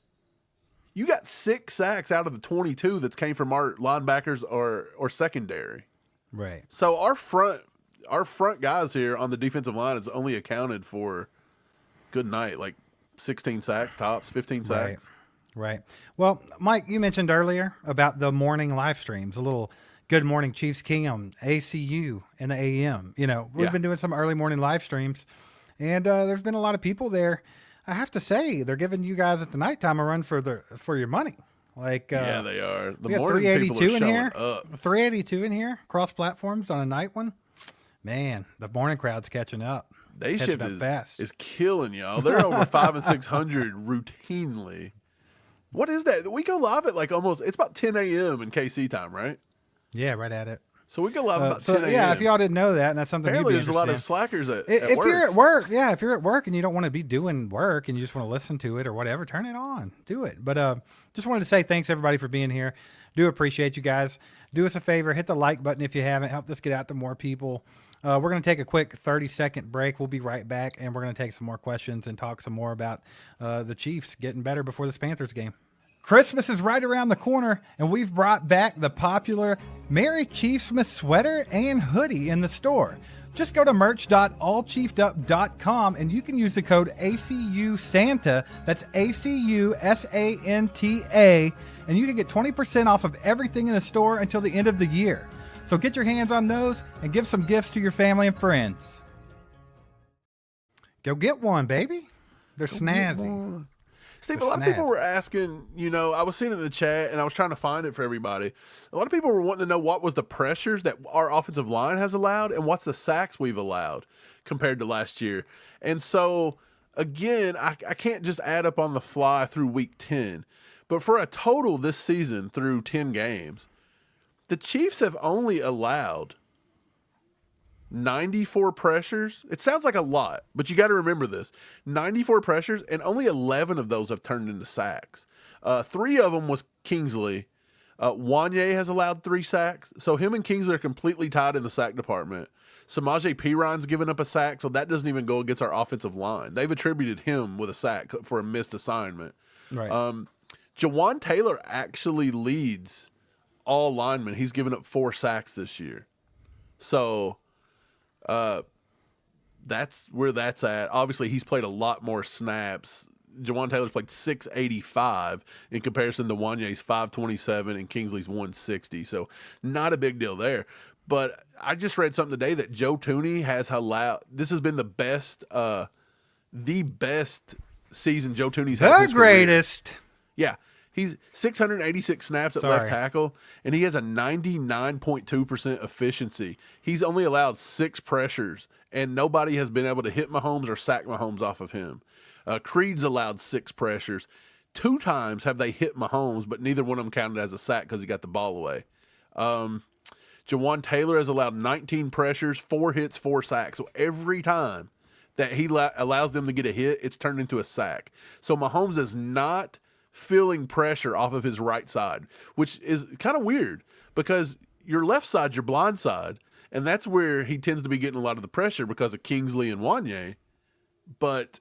[SPEAKER 2] You got 6 sacks out of the 22 that's came from our linebackers or secondary.
[SPEAKER 1] Right.
[SPEAKER 2] So our front guys here on the defensive line is only accounted for good night, like 16 sacks tops, 15 sacks.
[SPEAKER 1] Right. Well, Mike, you mentioned earlier about the morning live streams, a little Good Morning Chiefs Kingdom, ACU, and the AM. We've been doing some early morning live streams, and there's been a lot of people there. I have to say, they're giving you guys at the nighttime a run for your money. Like,
[SPEAKER 2] yeah, they are. The
[SPEAKER 1] we got
[SPEAKER 2] morning
[SPEAKER 1] 382
[SPEAKER 2] people are
[SPEAKER 1] in
[SPEAKER 2] showing
[SPEAKER 1] here.
[SPEAKER 2] up.
[SPEAKER 1] 382 in here, cross platforms on a night one. Man, the morning crowd's catching up.
[SPEAKER 2] Day shift
[SPEAKER 1] fast.
[SPEAKER 2] is killing y'all. They're over 500 and 600 routinely. What is that? We go live at like almost, it's about 10 a.m. in KC time, right?
[SPEAKER 1] Yeah, right at it.
[SPEAKER 2] So we go live about 10 a.m.
[SPEAKER 1] Yeah, if y'all didn't know that, and that's something
[SPEAKER 2] Apparently
[SPEAKER 1] you'd be
[SPEAKER 2] there's a lot of
[SPEAKER 1] interested
[SPEAKER 2] slackers at
[SPEAKER 1] in. If
[SPEAKER 2] work.
[SPEAKER 1] you're at work, yeah, if you're at work and you don't want to be doing work and you just want to listen to it or whatever, turn it on. Do it. But just wanted to say thanks, everybody, for being here. Do appreciate you guys. Do us a favor. Hit the like button if you haven't. Help us get out to more people. We're going to take a quick 30-second break. We'll be right back, and we're going to take some more questions and talk some more about the Chiefs getting better before this Panthers game. Christmas is right around the corner, and we've brought back the popular Merry Chiefsmas sweater and hoodie in the store. Just go to merch.allchiefedup.com, and you can use the code ACUSANTA. That's ACUSANTA, and you can get 20% off of everything in the store until the end of the year. So get your hands on those and give some gifts to your family and friends. Go get one, baby. They're snazzy.
[SPEAKER 2] Steve, a lot of people were asking, I was seeing it in the chat and I was trying to find it for everybody. A lot of people were wanting to know what was the pressures that our offensive line has allowed and what's the sacks we've allowed compared to last year. And so, again, I can't just add up on the fly through week 10, but for a total this season through 10 games, the Chiefs have only allowed 94 pressures. It sounds like a lot, but you got to remember this. 94 pressures, and only 11 of those have turned into sacks. 3 of them was Kingsley. Wanye has allowed 3 sacks, so him and Kingsley are completely tied in the sack department. Samaje Perine given up a sack, so that doesn't even go against our offensive line. They've attributed him with a sack for a missed assignment.
[SPEAKER 1] Right.
[SPEAKER 2] Jawan Taylor actually leads all linemen. He's given up 4 sacks this year. So that's where that's at. Obviously, he's played a lot more snaps. Jawan Taylor's played 685 in comparison to Wanye's 527 and Kingsley's 160. So not a big deal there. But I just read something today that Joe Thuney has allowed. This has been the best season Joe Thuney's had.
[SPEAKER 1] The
[SPEAKER 2] his career.
[SPEAKER 1] greatest.
[SPEAKER 2] Yeah. He's 686 snaps at left tackle, and he has a 99.2% efficiency. He's only allowed 6 pressures, and nobody has been able to hit Mahomes or sack Mahomes off of him. Creed's allowed 6 pressures. 2 times have they hit Mahomes, but neither one of them counted as a sack because he got the ball away. Jawan Taylor has allowed 19 pressures, 4 hits, 4 sacks. So every time that he allows them to get a hit, it's turned into a sack. So Mahomes is not feeling pressure off of his right side, which is kind of weird because your left side, your blind side, and that's where he tends to be getting a lot of the pressure because of Kingsley and Wanye. But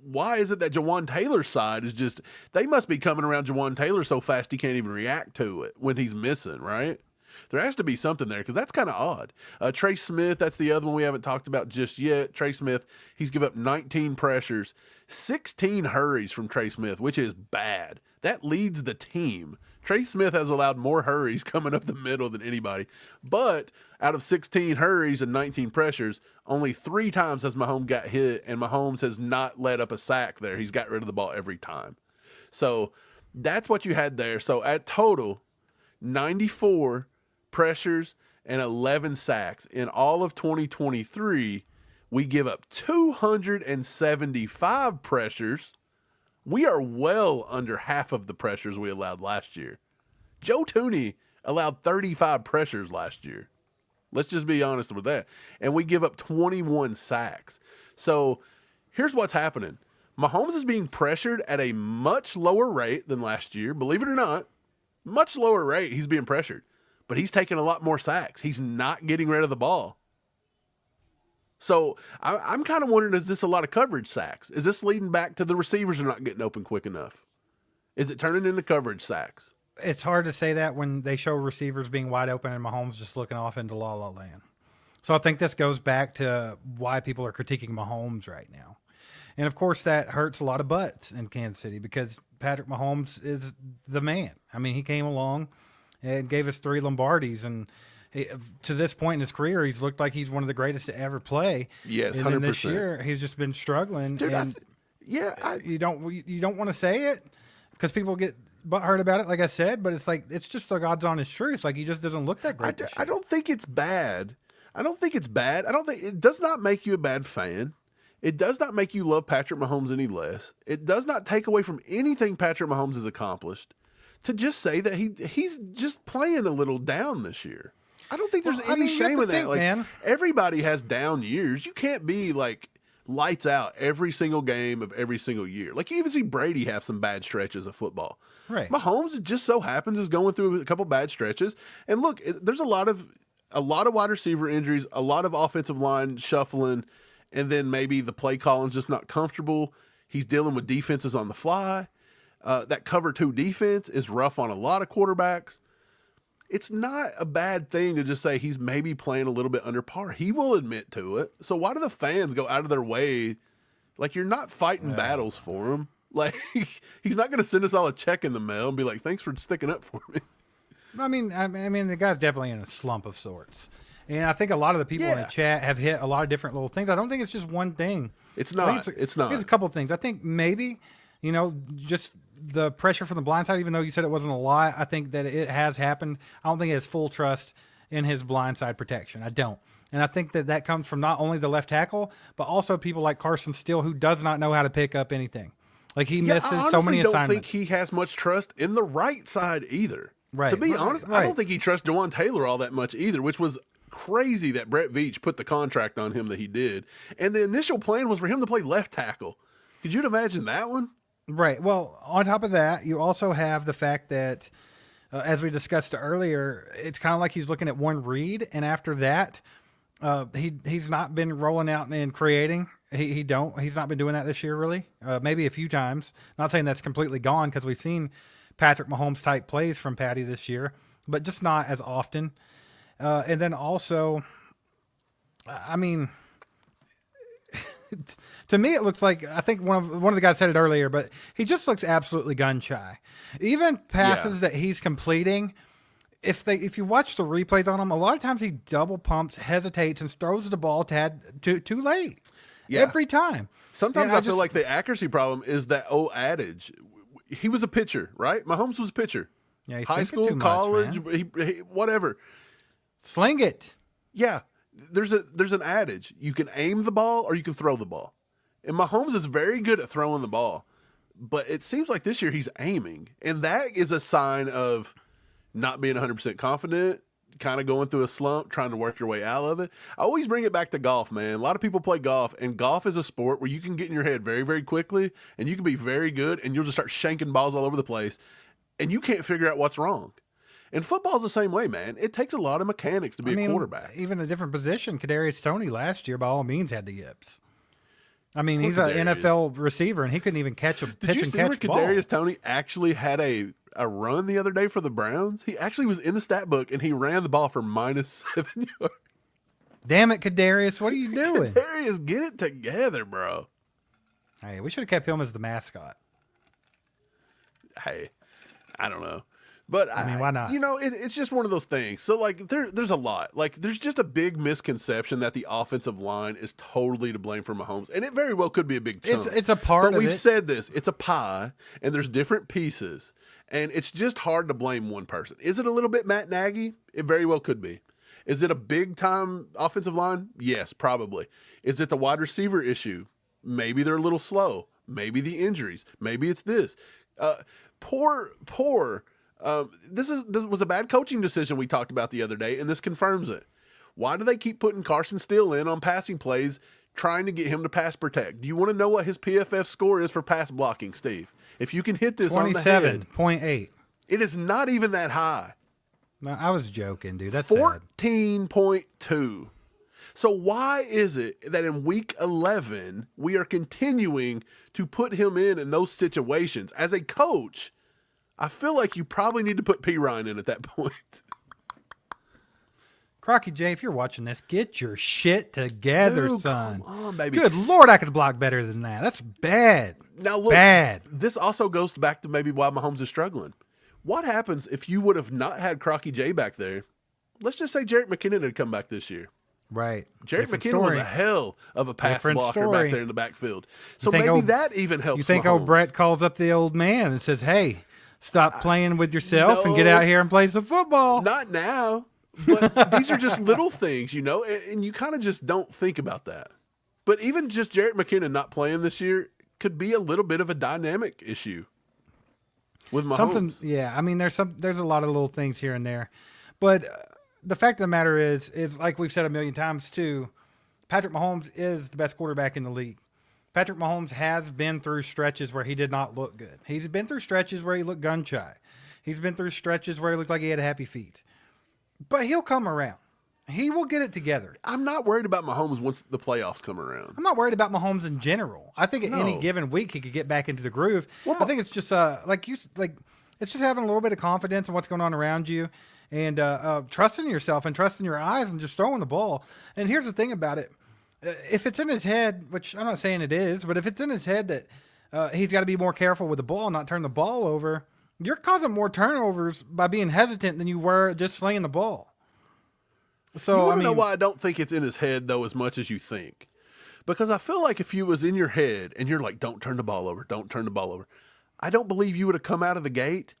[SPEAKER 2] why is it that Jawan Taylor's side is just, they must be coming around Jawan Taylor so fast he can't even react to it when he's missing, right? There has to be something there because that's kind of odd. Trey Smith, that's the other one we haven't talked about just yet. Trey Smith, he's given up 19 pressures, 16 hurries from Trey Smith, which is bad. That leads the team. Trey Smith has allowed more hurries coming up the middle than anybody. But out of 16 hurries and 19 pressures, only 3 times has Mahomes got hit, and Mahomes has not let up a sack there. He's got rid of the ball every time. So that's what you had there. So at total, 94 pressures and 11 sacks. In all of 2023, we give up 275 pressures. We are well under half of the pressures we allowed last year. Joe Thuney allowed 35 pressures last year. Let's just be honest with that. And we give up 21 sacks. So here's what's happening. Mahomes is being pressured at a much lower rate than last year. Believe it or not, much lower rate he's being pressured. But he's taking a lot more sacks. He's not getting rid of the ball. So I'm kind of wondering, is this a lot of coverage sacks? Is this leading back to the receivers are not getting open quick enough? Is it turning into coverage sacks?
[SPEAKER 1] It's hard to say that when they show receivers being wide open and Mahomes just looking off into la la land. So I think this goes back to why people are critiquing Mahomes right now. And of course that hurts a lot of butts in Kansas City because Patrick Mahomes is the man. I mean, he came along and gave us 3 Lombardis, and to this point in his career, he's looked like he's one of the greatest to ever play.
[SPEAKER 2] Yes, 100%.
[SPEAKER 1] And then this year, he's just been struggling.
[SPEAKER 2] Dude,
[SPEAKER 1] and you don't want to say it because people get butthurt about it, like I said. But it's like it's just like odds on his truth. Like he just doesn't look that great.
[SPEAKER 2] I don't think it's bad. I don't think it does not make you a bad fan. It does not make you love Patrick Mahomes any less. It does not take away from anything Patrick Mahomes has accomplished to just say that he's just playing a little down this year. I don't think there's any shame in that. Like,
[SPEAKER 1] man.
[SPEAKER 2] Everybody has down years. You can't be like lights out every single game of every single year. Like, you even see Brady have some bad stretches of football.
[SPEAKER 1] Right.
[SPEAKER 2] Mahomes, it just so happens, is going through a couple bad stretches. And look, there's a lot of wide receiver injuries, a lot of offensive line shuffling, and then maybe the play calling's just not comfortable. He's dealing with defenses on the fly. That cover 2 defense is rough on a lot of quarterbacks. It's not a bad thing to just say he's maybe playing a little bit under par. He will admit to it. So why do the fans go out of their way? Like, you're not fighting battles for him. Like, he's not going to send us all a check in the mail and be like, thanks for sticking up for me.
[SPEAKER 1] I mean, the guy's definitely in a slump of sorts. And I think a lot of the people in the chat have hit a lot of different little things. I don't think it's just one thing.
[SPEAKER 2] It's not. It's not.
[SPEAKER 1] There's a couple of things. I think maybe, just the pressure from the blind side, even though you said it wasn't a lot, I think that it has happened. I don't think he has full trust in his blind side protection. I don't. And I think that comes from not only the left tackle, but also people like Carson Steele, who does not know how to pick up anything. Like, he misses so many assignments. I don't think
[SPEAKER 2] he has much trust in the right side either.
[SPEAKER 1] Right.
[SPEAKER 2] To be honest, I don't think he trusts Jawan Taylor all that much either, which was crazy that Brett Veach put the contract on him that he did. And the initial plan was for him to play left tackle. Could you imagine that one?
[SPEAKER 1] Right. Well, on top of that, you also have the fact that, as we discussed earlier, it's kind of like he's looking at one read, and after that, he's not been rolling out and creating. He's not been doing that this year, really. Maybe a few times. Not saying that's completely gone, because we've seen Patrick Mahomes type plays from Patty this year, but just not as often. And then also, I mean, to me, it looks like, I think one of the guys said it earlier, but he just looks absolutely gun shy. Even passes that he's completing, if you watch the replays on him, a lot of times he double pumps, hesitates, and throws the ball too late. Yeah. Every time.
[SPEAKER 2] Sometimes I feel like the accuracy problem is that old adage. He was a pitcher, right? Mahomes was a pitcher.
[SPEAKER 1] Yeah, he's
[SPEAKER 2] high school, college, he whatever.
[SPEAKER 1] Sling it.
[SPEAKER 2] Yeah. There's an adage. You can aim the ball or you can throw the ball. And Mahomes is very good at throwing the ball. But it seems like this year he's aiming. And that is a sign of not being 100% confident, kind of going through a slump, trying to work your way out of it. I always bring it back to golf, man. A lot of people play golf, and golf is a sport where you can get in your head very, very quickly, and you can be very good, and you'll just start shanking balls all over the place, and you can't figure out what's wrong. And football's the same way, man. It takes a lot of mechanics to be a quarterback.
[SPEAKER 1] Even a different position. Kadarius Toney last year, by all means, had the yips. I mean, he's an NFL receiver, and he couldn't even catch a pitch and catch ball.
[SPEAKER 2] Kadarius Toney actually had a run the other day for the Browns? He actually was in the stat book, and he ran the ball for -7 yards.
[SPEAKER 1] Damn it, Kadarius. What are you doing?
[SPEAKER 2] Kadarius, get it together, bro.
[SPEAKER 1] Hey, we should have kept him as the mascot.
[SPEAKER 2] Hey, I don't know. But
[SPEAKER 1] I mean, why not?
[SPEAKER 2] It's just one of those things. So, like, there's a lot. Like, there's just a big misconception that the offensive line is totally to blame for Mahomes. And it very well could be a big chunk.
[SPEAKER 1] It's a part of it.
[SPEAKER 2] But we've said this. It's a pie, and there's different pieces. And it's just hard to blame one person. Is it a little bit Matt Nagy? It very well could be. Is it a big-time offensive line? Yes, probably. Is it the wide receiver issue? Maybe they're a little slow. Maybe the injuries. Maybe it's this. This was a bad coaching decision we talked about the other day, and this confirms it. Why do they keep putting Carson Steele in on passing plays, trying to get him to pass protect? Do you want to know what his PFF score is for pass blocking, Steve? If you can hit this on the head.
[SPEAKER 1] 27.8.
[SPEAKER 2] It is not even that high.
[SPEAKER 1] No, I was joking, dude. That's
[SPEAKER 2] 14.2. So why is it that in week 11 we are continuing to put him in those situations? As a coach, I feel like you probably need to put P. Ryan in at that point.
[SPEAKER 1] Crocky J, if you're watching this, get your shit together,
[SPEAKER 2] Dude,
[SPEAKER 1] son.
[SPEAKER 2] Come on, baby.
[SPEAKER 1] Good Lord, I could block better than that. That's bad.
[SPEAKER 2] Now, look,
[SPEAKER 1] bad.
[SPEAKER 2] This also goes back to maybe why Mahomes is struggling. What happens if you would have not had Crocky J back there? Let's just say Jerick McKinnon had come back this year.
[SPEAKER 1] Right.
[SPEAKER 2] Jerick McKinnon was a hell of a pass blocker back there in the backfield. So maybe that even helps.
[SPEAKER 1] You think
[SPEAKER 2] Mahomes.
[SPEAKER 1] old Brett calls up the old man and says, hey, stop playing with yourself and get out here and play some football?
[SPEAKER 2] Not now. But these are just little things, and you kind of just don't think about that. But even just Jerick McKinnon not playing this year could be a little bit of a dynamic issue with Mahomes.
[SPEAKER 1] Yeah. I mean, there's a lot of little things here and there, but the fact of the matter is like we've said a million times too, Patrick Mahomes is the best quarterback in the league. Patrick Mahomes has been through stretches where he did not look good. He's been through stretches where he looked gun shy. He's been through stretches where he looked like he had happy feet. But he'll come around. He will get it together.
[SPEAKER 2] I'm not worried about Mahomes once the playoffs come around.
[SPEAKER 1] I'm not worried about Mahomes in general. I think at any given week he could get back into the groove. Well, I think it's just it's just having a little bit of confidence in what's going on around you, and trusting yourself and trusting your eyes and just throwing the ball. And here's the thing about it. If it's in his head, which I'm not saying it is, but if it's in his head that he's got to be more careful with the ball, not turn the ball over, you're causing more turnovers by being hesitant than you were just slinging the ball. So
[SPEAKER 2] you want to know why I don't think it's in his head, though, as much as you think? Because I feel like if you was in your head and you're like, don't turn the ball over, don't turn the ball over, I don't believe you would have come out of the gate,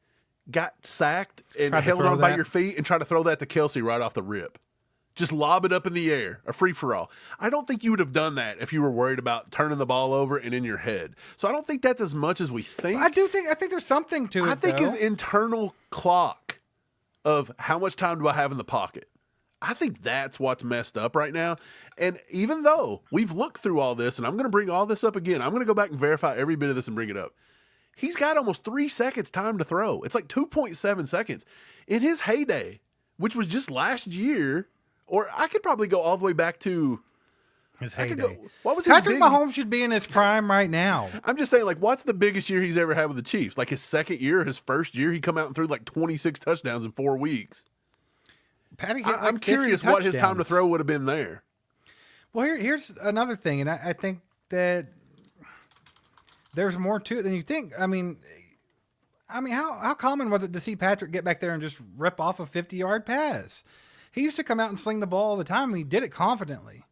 [SPEAKER 2] got sacked, and held on by your feet and tried to throw that to Kelsey right off the rip. Just lob it up in the air, a free-for-all. I don't think you would have done that if you were worried about turning the ball over and in your head. So I don't think that's as much as we think.
[SPEAKER 1] I think there's something to it,
[SPEAKER 2] I think his internal clock of how much time do I have in the pocket, I think that's what's messed up right now. And even though we've looked through all this, and I'm going to bring all this up again, I'm going to go back and verify every bit of this and bring it up. He's got almost 3 seconds time to throw. It's like 2.7 seconds. In his heyday, which was just last year, or I could probably go all the way back to
[SPEAKER 1] his heyday.
[SPEAKER 2] What was
[SPEAKER 1] Patrick Mahomes should be in his prime right now.
[SPEAKER 2] I'm just saying, like, what's the biggest year he's ever had with the Chiefs? Like his second year, his first year, he come out and threw like 26 touchdowns in 4 weeks. I'm curious what his time to throw would have been there.
[SPEAKER 1] Well, here's another thing, and I think that there's more to it than you think. I mean, how common was it to see Patrick get back there and just rip off a 50-yard pass? He used to come out and sling the ball all the time, and he did it confidently.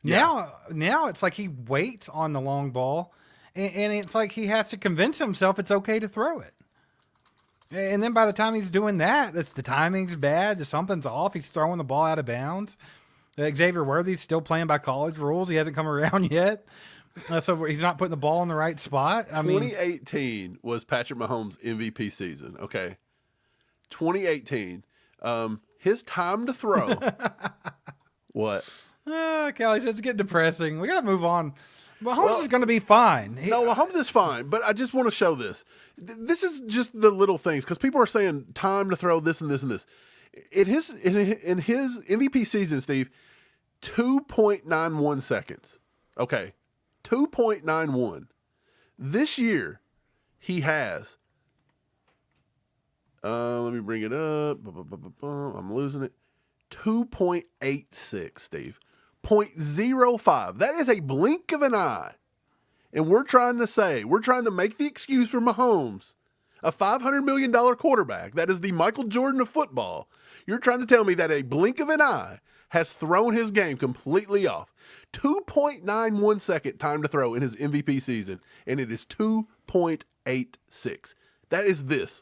[SPEAKER 1] Yeah. Now it's like he waits on the long ball, and it's like he has to convince himself it's okay to throw it. And then by the time he's doing that, the timing's bad. Something's off. He's throwing the ball out of bounds. Xavier Worthy's still playing by college rules. He hasn't come around yet. So he's not putting the ball in the right spot.
[SPEAKER 2] 2018 was Patrick Mahomes' MVP season. Okay. 2018. His time to throw. What?
[SPEAKER 1] Kelly said it's getting depressing. We got to move on. Mahomes is going to be fine.
[SPEAKER 2] Mahomes is fine, but I just want to show this. This is just the little things, because people are saying time to throw this and this and this. In his MVP season, Steve, 2.91 seconds. Okay, 2.91. This year, he has. Let me bring it up. I'm losing it. 2.86, Steve. 0.05. That is a blink of an eye. And we're trying to make the excuse for Mahomes, a $500 million quarterback. That is the Michael Jordan of football. You're trying to tell me that a blink of an eye has thrown his game completely off. 2.91 second time to throw in his MVP season, and it is 2.86. That is this.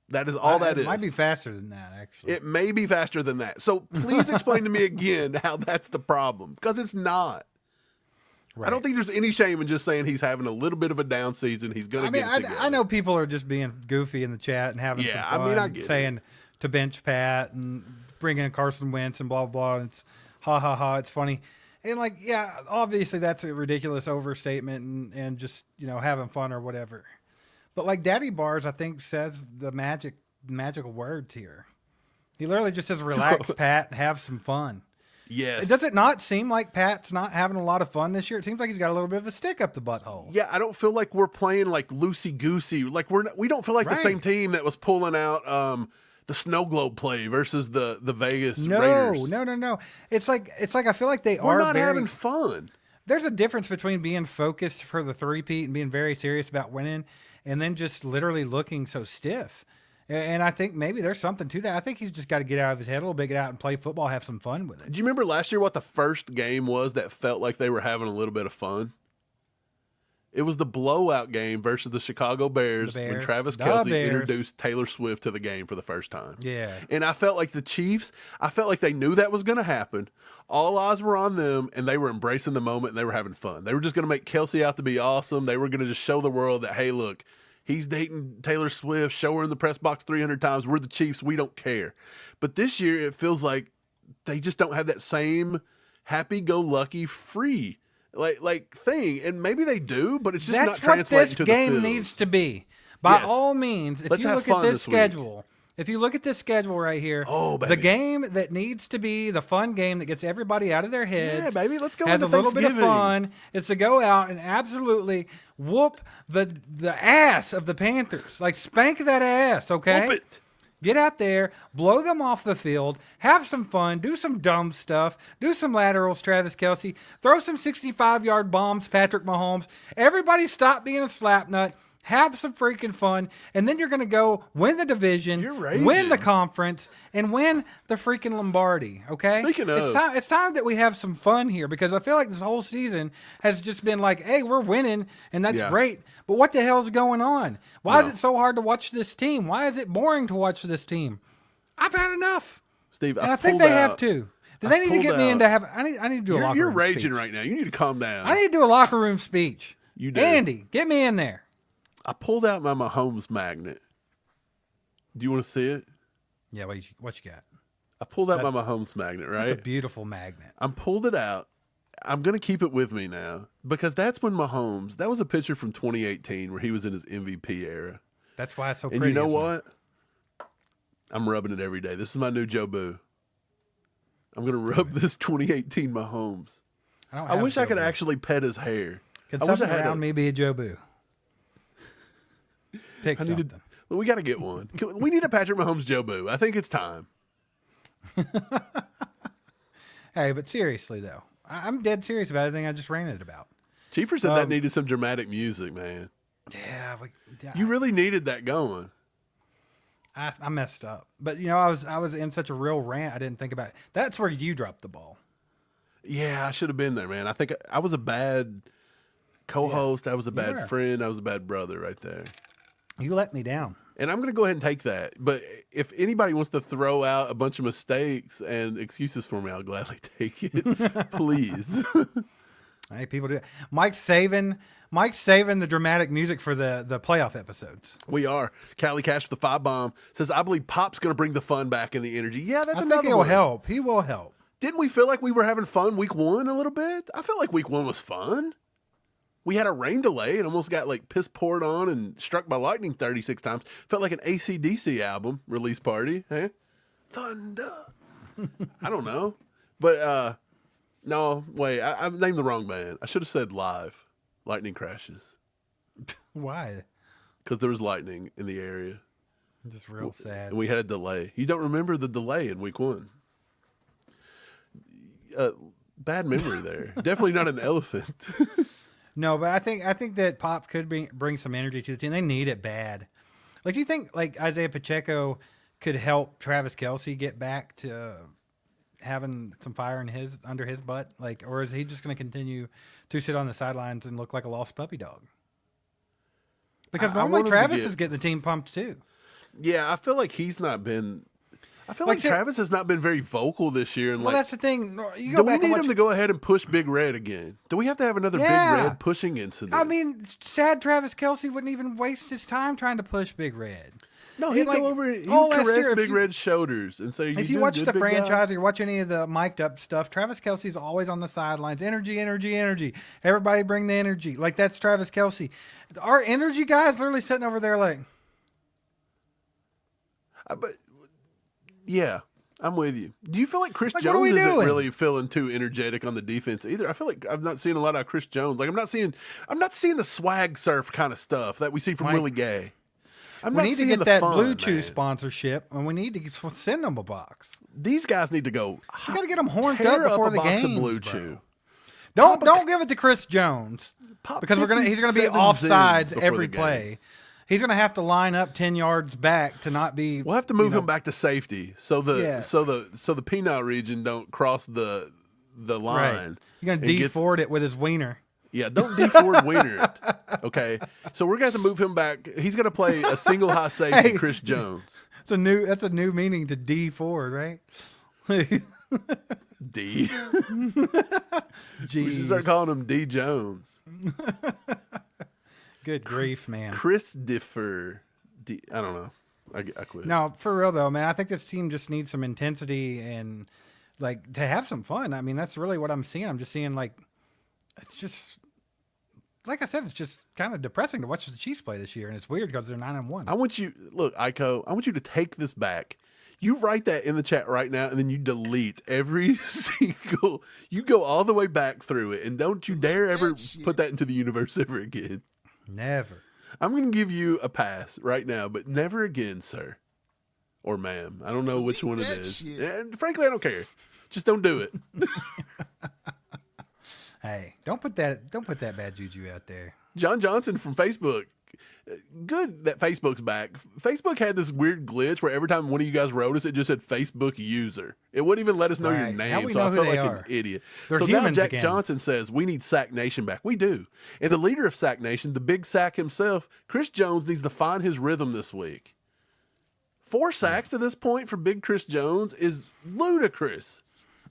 [SPEAKER 2] That is all that is.
[SPEAKER 1] It might be faster than that, actually.
[SPEAKER 2] It may be faster than that. So please explain to me again how that's the problem, because it's not. Right. I don't think there's any shame in just saying he's having a little bit of a down season. He's going to get it together.
[SPEAKER 1] I know people are just being goofy in the chat and having some fun.
[SPEAKER 2] I get
[SPEAKER 1] saying to bench Pat and bringing in Carson Wentz and blah, blah, blah. It's ha, ha, ha. It's funny. And obviously that's a ridiculous overstatement and just, having fun or whatever. But Daddy Bars, I think, says the magical words here. He literally just says, relax, Pat, and have some fun.
[SPEAKER 2] Yes.
[SPEAKER 1] Does it not seem like Pat's not having a lot of fun this year? It seems like he's got a little bit of a stick up the butthole.
[SPEAKER 2] Yeah, I don't feel like we're playing loosey-goosey. We don't feel like the same team that was pulling out the snow globe play versus the Vegas Raiders.
[SPEAKER 1] No. It's like I feel like
[SPEAKER 2] we're not having fun.
[SPEAKER 1] There's a difference between being focused for the three-peat and being very serious about winning and then just literally looking so stiff. And I think maybe there's something to that. I think he's just got to get out of his head a little bit, get out and play football, have some fun with it.
[SPEAKER 2] Do you remember last year what the first game was that felt like they were having a little bit of fun? It was the blowout game versus the Chicago Bears, when Travis Kelce introduced Taylor Swift to the game for the first time.
[SPEAKER 1] Yeah.
[SPEAKER 2] And I felt like the Chiefs, I felt like they knew that was going to happen. All eyes were on them, and they were embracing the moment, and they were having fun. They were just going to make Kelce out to be awesome. They were going to just show the world that, hey, look, he's dating Taylor Swift, show her in the press box 300 times. We're the Chiefs. We don't care. But this year, it feels like they just don't have that same happy-go-lucky free like thing, and maybe they do, but it's just not translating to the field.
[SPEAKER 1] That's what this game needs to be. By all means, if you look at this schedule, if you look at this schedule right here, the game that needs to be the fun game that gets everybody out of their heads,
[SPEAKER 2] baby, let's go.
[SPEAKER 1] Has a little bit of fun. Is to go out and absolutely whoop the ass of the Panthers, like spank that ass. Okay.
[SPEAKER 2] Whoop it.
[SPEAKER 1] Get out there, blow them off the field, have some fun, do some dumb stuff, do some laterals, Travis Kelce, throw some 65-yard bombs, Patrick Mahomes. Everybody stop being a slapnut, have some freaking fun, and then you're going to go win the division, win the conference, and win the freaking Lombardi, okay?
[SPEAKER 2] Speaking of...
[SPEAKER 1] It's time that we have some fun here, because I feel like this whole season has just been like, hey, we're winning, and that's great, but what the hell's going on? Why is it so hard to watch this team? Why is it boring to watch this team? I've had enough.
[SPEAKER 2] Steve,
[SPEAKER 1] and I think they have too. Do they need to get me into have? I need to do a locker room.
[SPEAKER 2] You're raging
[SPEAKER 1] speech
[SPEAKER 2] right now. You need to calm down.
[SPEAKER 1] I need to do a locker room speech.
[SPEAKER 2] You do.
[SPEAKER 1] Andy, get me in there.
[SPEAKER 2] I pulled out my Mahomes magnet. Do you want to see it?
[SPEAKER 1] Yeah, what you got?
[SPEAKER 2] I pulled out my Mahomes magnet, right?
[SPEAKER 1] It's a beautiful magnet.
[SPEAKER 2] I pulled it out. I'm going to keep it with me now, because that's when Mahomes, that was a picture from 2018 where he was in his MVP era.
[SPEAKER 1] That's why it's so pretty.
[SPEAKER 2] And you know what? I'm rubbing it every day. This is my new Joe Boo. I'm going to rub this 2018 Mahomes. I wish I could actually pet his hair.
[SPEAKER 1] Can something around me be a Joe Boo? Pick something.
[SPEAKER 2] Well, we got to get one. We need a Patrick Mahomes Joe Boo. I think it's time.
[SPEAKER 1] Hey, but seriously, though, I'm dead serious about everything I just ranted about.
[SPEAKER 2] Chiefers said that needed some dramatic music, man.
[SPEAKER 1] Yeah.
[SPEAKER 2] You really needed that going.
[SPEAKER 1] I messed up. But, you know, I was in such a real rant, I didn't think about it. That's where you dropped the ball.
[SPEAKER 2] Yeah, I should have been there, man. I think I was a bad co-host. I was a bad friend. I was a bad brother right there.
[SPEAKER 1] You let me down. And
[SPEAKER 2] I'm going to go ahead and take that. But if anybody wants to throw out a bunch of mistakes and excuses for me, I'll gladly take it. Please.
[SPEAKER 1] Hey, people do. Mike's saving the dramatic music for the playoff episodes.
[SPEAKER 2] We are. Callie Cash with the 5-bomb says, I believe Pop's going to bring the fun back and the energy. Yeah, that's another one. I think
[SPEAKER 1] he'll help. He will help.
[SPEAKER 2] Didn't we feel like we were having fun week 1 a little bit? I felt like week 1 was fun. We had a rain delay and almost got like piss poured on and struck by lightning 36 times. Felt like an AC/DC album release party. Hey? Thunder. I don't know. But no, wait, I named the wrong band. I should have said Live. Lightning Crashes.
[SPEAKER 1] Why?
[SPEAKER 2] Because there was lightning in the area.
[SPEAKER 1] Just real sad.
[SPEAKER 2] And we had a delay. You don't remember the delay in week 1. Bad memory there. Definitely not an elephant.
[SPEAKER 1] No, but I think that Pop could bring some energy to the team. They need it bad. Like, do you think like Isaiah Pacheco could help Travis Kelce get back to having some fire under his butt? Like, or is he just going to continue to sit on the sidelines and look like a lost puppy dog? Because normally Travis is getting the team pumped too.
[SPEAKER 2] Yeah, I feel like he's not been. I feel like Travis has not been very vocal this year. And
[SPEAKER 1] well, that's the thing.
[SPEAKER 2] Do we need him to go ahead and push Big Red again? Do we have to have another Big Red pushing incident?
[SPEAKER 1] I mean, sad Travis Kelce wouldn't even waste his time trying to push Big Red.
[SPEAKER 2] No, he'd go over. He'd caress Big Red's shoulders and say,
[SPEAKER 1] "If you watch the franchise or you watch any of the mic'd up stuff, Travis Kelce's always on the sidelines. Energy, energy, energy. Everybody bring the energy. Like that's Travis Kelce. Our energy guys literally sitting over there like."
[SPEAKER 2] But yeah, I'm with you. Do you feel like Chris Jones isn't really feeling too energetic on the defense either? I feel like I'm not seeing a lot of Chris Jones. Like I'm not seeing the swag surf kind of stuff that we see from Willie Gay.
[SPEAKER 1] We need to get that Blue Chew sponsorship, and we need to send them a box.
[SPEAKER 2] These guys need to go.
[SPEAKER 1] You got to get them horned up before the games,
[SPEAKER 2] of Blue Chew.
[SPEAKER 1] Don't give it to Chris Jones because he's gonna be offsides every play. He's going to have to line up 10 yards back to not be.
[SPEAKER 2] We'll have to move him back to safety so the peanut region don't cross the line.
[SPEAKER 1] Right. You're going to de-forward it with his wiener.
[SPEAKER 2] Yeah, don't D Ford Wiener it. Okay, so we're going to have to move him back. He's going to play a single high safety,
[SPEAKER 1] Hey.
[SPEAKER 2] Chris Jones.
[SPEAKER 1] That's a new meaning to D Ford, right?
[SPEAKER 2] D.
[SPEAKER 1] Jeez.
[SPEAKER 2] We should start calling him D Jones.
[SPEAKER 1] Good grief, man.
[SPEAKER 2] Chris Differ. I don't know. I quit.
[SPEAKER 1] No, for real though, man. I think this team just needs some intensity and like to have some fun. I mean, that's really what I'm seeing. I'm just seeing like it's just like I said, it's just kind of depressing to watch the Chiefs play this year, and it's weird because they're 9-1.
[SPEAKER 2] I want you look, Iko. I want you to take this back. You write that in the chat right now, and then you delete every single. You go all the way back through it, and don't you dare ever put that into the universe ever again.
[SPEAKER 1] Never.
[SPEAKER 2] I'm going to give you a pass right now, but never again, sir or ma'am. I don't know which one it is. And frankly, I don't care. Just don't do it.
[SPEAKER 1] Hey, don't put that bad juju out there.
[SPEAKER 2] John Johnson from Facebook. Good that Facebook's back. Facebook had this weird glitch where every time one of you guys wrote us, it just said Facebook user. It wouldn't even let us know your
[SPEAKER 1] Right.
[SPEAKER 2] name.
[SPEAKER 1] How we
[SPEAKER 2] So
[SPEAKER 1] know
[SPEAKER 2] I
[SPEAKER 1] who
[SPEAKER 2] felt
[SPEAKER 1] they
[SPEAKER 2] like
[SPEAKER 1] are.
[SPEAKER 2] an idiot.
[SPEAKER 1] They're
[SPEAKER 2] So now
[SPEAKER 1] humans
[SPEAKER 2] Jack
[SPEAKER 1] again.
[SPEAKER 2] Johnson says we need Sack Nation back. We do. And the leader of Sack Nation, the big sack himself, Chris Jones, needs to find his rhythm this week. 4 sacks to this point for big Chris Jones is ludicrous.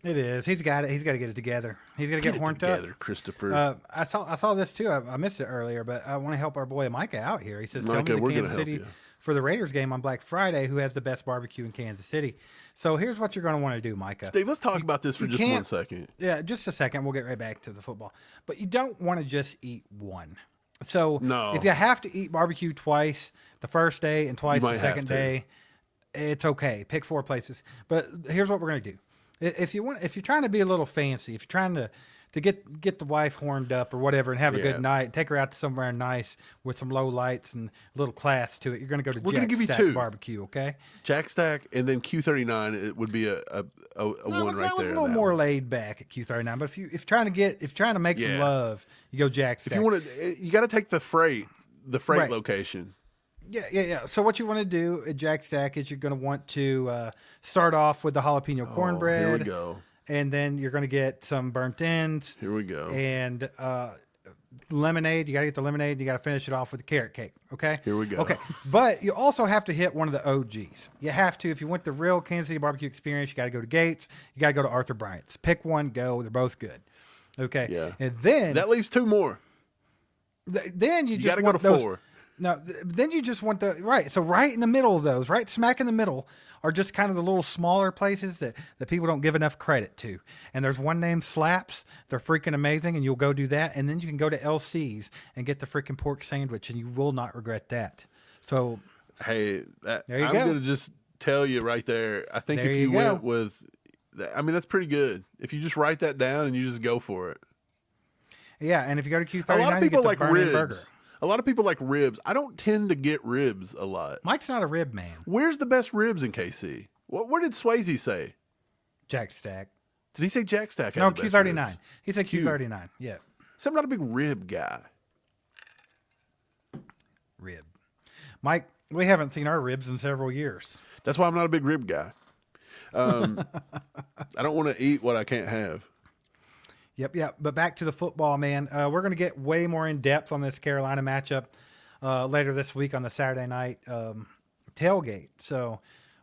[SPEAKER 1] It is. He's got it. He's got to get it together. He's got to get
[SPEAKER 2] Get it
[SPEAKER 1] horned
[SPEAKER 2] together,
[SPEAKER 1] up.
[SPEAKER 2] Christopher.
[SPEAKER 1] I saw this too. I missed it earlier, but I want to help our boy Micah out here. He says, "Tell
[SPEAKER 2] Micah,
[SPEAKER 1] me the
[SPEAKER 2] we're gonna
[SPEAKER 1] Kansas
[SPEAKER 2] help
[SPEAKER 1] City
[SPEAKER 2] you.
[SPEAKER 1] for the Raiders game on Black Friday, who has the best barbecue in Kansas City." So here's what you're going to want to do, Micah.
[SPEAKER 2] Steve, let's talk about this for
[SPEAKER 1] you
[SPEAKER 2] just 1
[SPEAKER 1] can't-
[SPEAKER 2] second.
[SPEAKER 1] Yeah, just a second. We'll get right back to the football. But you don't want to just eat one. So
[SPEAKER 2] No.
[SPEAKER 1] if you have to eat barbecue twice the first day and twice
[SPEAKER 2] might
[SPEAKER 1] the
[SPEAKER 2] have
[SPEAKER 1] second
[SPEAKER 2] to.
[SPEAKER 1] day, it's okay. Pick 4 places. But here's what we're going to do. If you're trying to be a little fancy, if you're trying to get the wife horned up or whatever and have a
[SPEAKER 2] Yeah.
[SPEAKER 1] good night, take her out to somewhere nice with some low lights and a little class to it, you're going to go to
[SPEAKER 2] We're gonna
[SPEAKER 1] Jack
[SPEAKER 2] give you
[SPEAKER 1] Stack
[SPEAKER 2] 2.
[SPEAKER 1] Barbecue, okay?
[SPEAKER 2] Jack Stack and then Q39 it would be a one
[SPEAKER 1] That
[SPEAKER 2] right
[SPEAKER 1] was
[SPEAKER 2] there.
[SPEAKER 1] a
[SPEAKER 2] on
[SPEAKER 1] little
[SPEAKER 2] that
[SPEAKER 1] more
[SPEAKER 2] one.
[SPEAKER 1] laid back at Q39. But if you're trying to make some
[SPEAKER 2] Yeah.
[SPEAKER 1] love, you go Jack Stack.
[SPEAKER 2] If you want to, you got to take the freight
[SPEAKER 1] Right.
[SPEAKER 2] location.
[SPEAKER 1] Yeah. So what you want to do at Jack Stack is you're going to want to start off with the jalapeno cornbread.
[SPEAKER 2] Here we go.
[SPEAKER 1] And then you're going to get some burnt ends.
[SPEAKER 2] Here we go.
[SPEAKER 1] And lemonade. You got to get the lemonade. You got to finish it off with the carrot cake. Okay.
[SPEAKER 2] Here we go.
[SPEAKER 1] Okay. But you also have to hit one of the OGs. You have to. If you want the real Kansas City barbecue experience, you got to go to Gates. You got to go to Arthur Bryant's. Pick one. Go. They're both good. Okay.
[SPEAKER 2] Yeah.
[SPEAKER 1] And then
[SPEAKER 2] That leaves 2 more.
[SPEAKER 1] then you
[SPEAKER 2] You
[SPEAKER 1] just
[SPEAKER 2] got to go
[SPEAKER 1] want
[SPEAKER 2] to
[SPEAKER 1] those,
[SPEAKER 2] 4.
[SPEAKER 1] No, then you just want the right. So right in the middle of those, right smack in the middle, are just kind of the little smaller places that people don't give enough credit to. And there's one named Slaps. They're freaking amazing, and you'll go do that. And then you can go to LC's and get the freaking pork sandwich, and you will not regret that. So
[SPEAKER 2] Hey,
[SPEAKER 1] There you
[SPEAKER 2] I'm
[SPEAKER 1] go.
[SPEAKER 2] going to just tell you right there. I think
[SPEAKER 1] There
[SPEAKER 2] if
[SPEAKER 1] you
[SPEAKER 2] you
[SPEAKER 1] go.
[SPEAKER 2] went with, I mean, that's pretty good. If you just write that down and you just go for it.
[SPEAKER 1] yeah, and if you go to Q39,
[SPEAKER 2] A lot of
[SPEAKER 1] you
[SPEAKER 2] people
[SPEAKER 1] get the
[SPEAKER 2] like
[SPEAKER 1] burn-in
[SPEAKER 2] ribs.
[SPEAKER 1] burger.
[SPEAKER 2] A lot of people like ribs. I don't tend to get ribs a lot.
[SPEAKER 1] Mike's not a rib man.
[SPEAKER 2] Where's the best ribs in KC? What did Swayze say?
[SPEAKER 1] Jack Stack.
[SPEAKER 2] Did he say Jack Stack? had
[SPEAKER 1] No,
[SPEAKER 2] the best
[SPEAKER 1] Q39.
[SPEAKER 2] ribs?
[SPEAKER 1] He said Q39. Yeah,
[SPEAKER 2] So I'm not a big rib guy.
[SPEAKER 1] rib. Mike, we haven't seen our ribs in several years.
[SPEAKER 2] That's why I'm not a big rib guy. I don't want to eat what I can't have.
[SPEAKER 1] Yep. But back to the football, man. We're going to get way more in depth on this Carolina matchup later this week on the Saturday night tailgate. So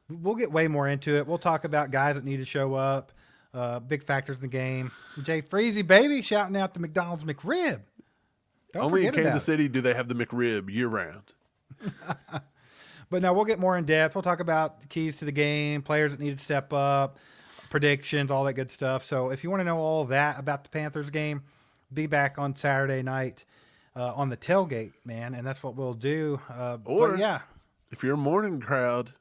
[SPEAKER 1] we'll get way more into it. We'll talk about guys that need to show up, big factors in the game. Jay Freezy, baby, shouting out the McDonald's McRib. Don't
[SPEAKER 2] Only in
[SPEAKER 1] forget about
[SPEAKER 2] Kansas
[SPEAKER 1] it.
[SPEAKER 2] City do they have the McRib year round.
[SPEAKER 1] But no, we'll get more in depth. We'll talk about the keys to the game, players that need to step up, predictions, all that good stuff. So if you want to know all that about the Panthers game, be back on Saturday night on the tailgate, man. And that's what we'll do.
[SPEAKER 2] Or-
[SPEAKER 1] but yeah,
[SPEAKER 2] If you're a morning crowd,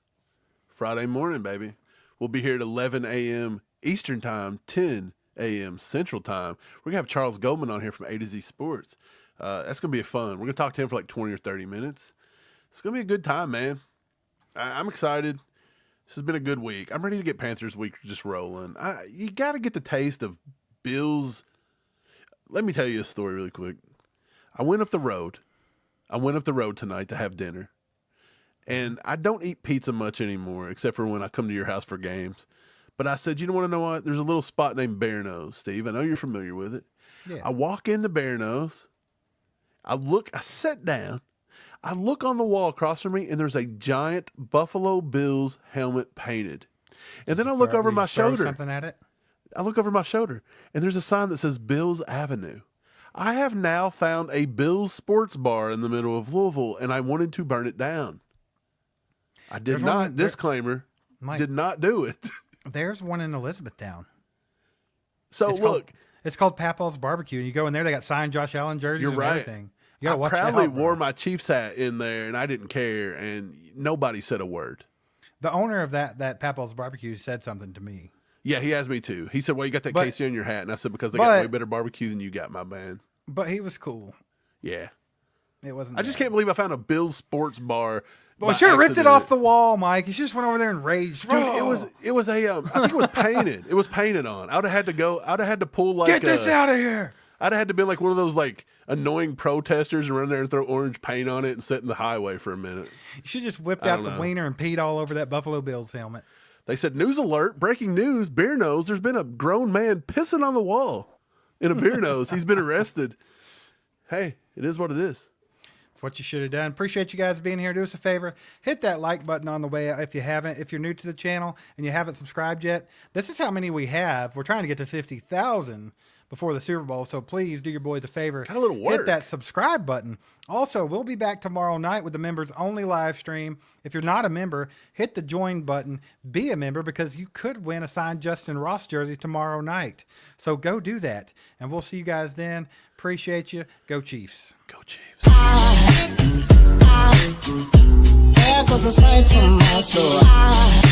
[SPEAKER 2] Friday morning, baby, we'll be here at 11 a.m. Eastern Time, 10 a.m. Central Time. We're going to have Charles Goldman on here from A to Z Sports. That's going to be fun. We're going to talk to him for like 20 or 30 minutes. It's going to be a good time, man. I'm excited. This has been a good week. I'm ready to get Panthers week just rolling. You got to get the taste of Bills. Let me tell you a story really quick. I went up the road tonight to have dinner. And I don't eat pizza much anymore, except for when I come to your house for games. But I said, you don't want to know what? There's a little spot named Bear Nose, Steve. I know you're familiar with it.
[SPEAKER 1] Yeah.
[SPEAKER 2] I walk into Bear Nose. I sit down. I look on the wall across from me, and there's a giant Buffalo Bills helmet painted. And then I look over my shoulder.
[SPEAKER 1] Something at it?
[SPEAKER 2] I look over my shoulder, and there's a sign that says Bills Avenue. I have now found a Bills sports bar in the middle of Louisville, and I wanted to burn it down. I did not, disclaimer,
[SPEAKER 1] Mike,
[SPEAKER 2] did not do it.
[SPEAKER 1] There's one in Elizabethtown.
[SPEAKER 2] So look.
[SPEAKER 1] It's called Papal's Barbecue. And you go in there, they got signed Josh Allen jerseys
[SPEAKER 2] You're
[SPEAKER 1] and
[SPEAKER 2] right.
[SPEAKER 1] everything. You gotta watch
[SPEAKER 2] proudly
[SPEAKER 1] out, bro.
[SPEAKER 2] wore my Chiefs hat in there, and I didn't care, and nobody said a word.
[SPEAKER 1] The owner of that Papal's Barbecue said something to me.
[SPEAKER 2] Yeah, he asked me too. He said, well, you got that KC on your hat. And I said, because they got way better barbecue than you got, my man.
[SPEAKER 1] But he was cool.
[SPEAKER 2] Yeah.
[SPEAKER 1] It wasn't.
[SPEAKER 2] I just can't believe I found a Bills sports bar.
[SPEAKER 1] Well, should have ripped it off the wall, Mike. You just went over there and raged.
[SPEAKER 2] Dude, it was a I think it was painted. It was painted on. I'd have had to pull like
[SPEAKER 1] Get this out of here.
[SPEAKER 2] I'd have had to be like one of those like annoying protesters and run there and throw orange paint on it and sit in the highway for a minute.
[SPEAKER 1] You should just whipped out the wiener and peed all over that Buffalo Bills helmet.
[SPEAKER 2] They said, news alert, breaking news, Beer Nose, there's been a grown man pissing on the wall in a Beer Nose. He's been arrested. Hey, it is what it is.
[SPEAKER 1] It's what you should have done. Appreciate you guys being here. Do us a favor. Hit that like button on the way out if you haven't. If you're new to the channel and you haven't subscribed yet, this is how many we have. We're trying to get to 50,000 before the Super Bowl, so please do your boys a favor.
[SPEAKER 2] Got a little work.
[SPEAKER 1] Hit that subscribe button. Also, we'll be back tomorrow night with the members only live stream. If you're not a member, hit the join button. Be a member because you could win a signed Justin Ross jersey tomorrow night. So go do that, and we'll see you guys then. Appreciate you. Go Chiefs.
[SPEAKER 2] Go Chiefs.
[SPEAKER 4] There goes a sight from my soul.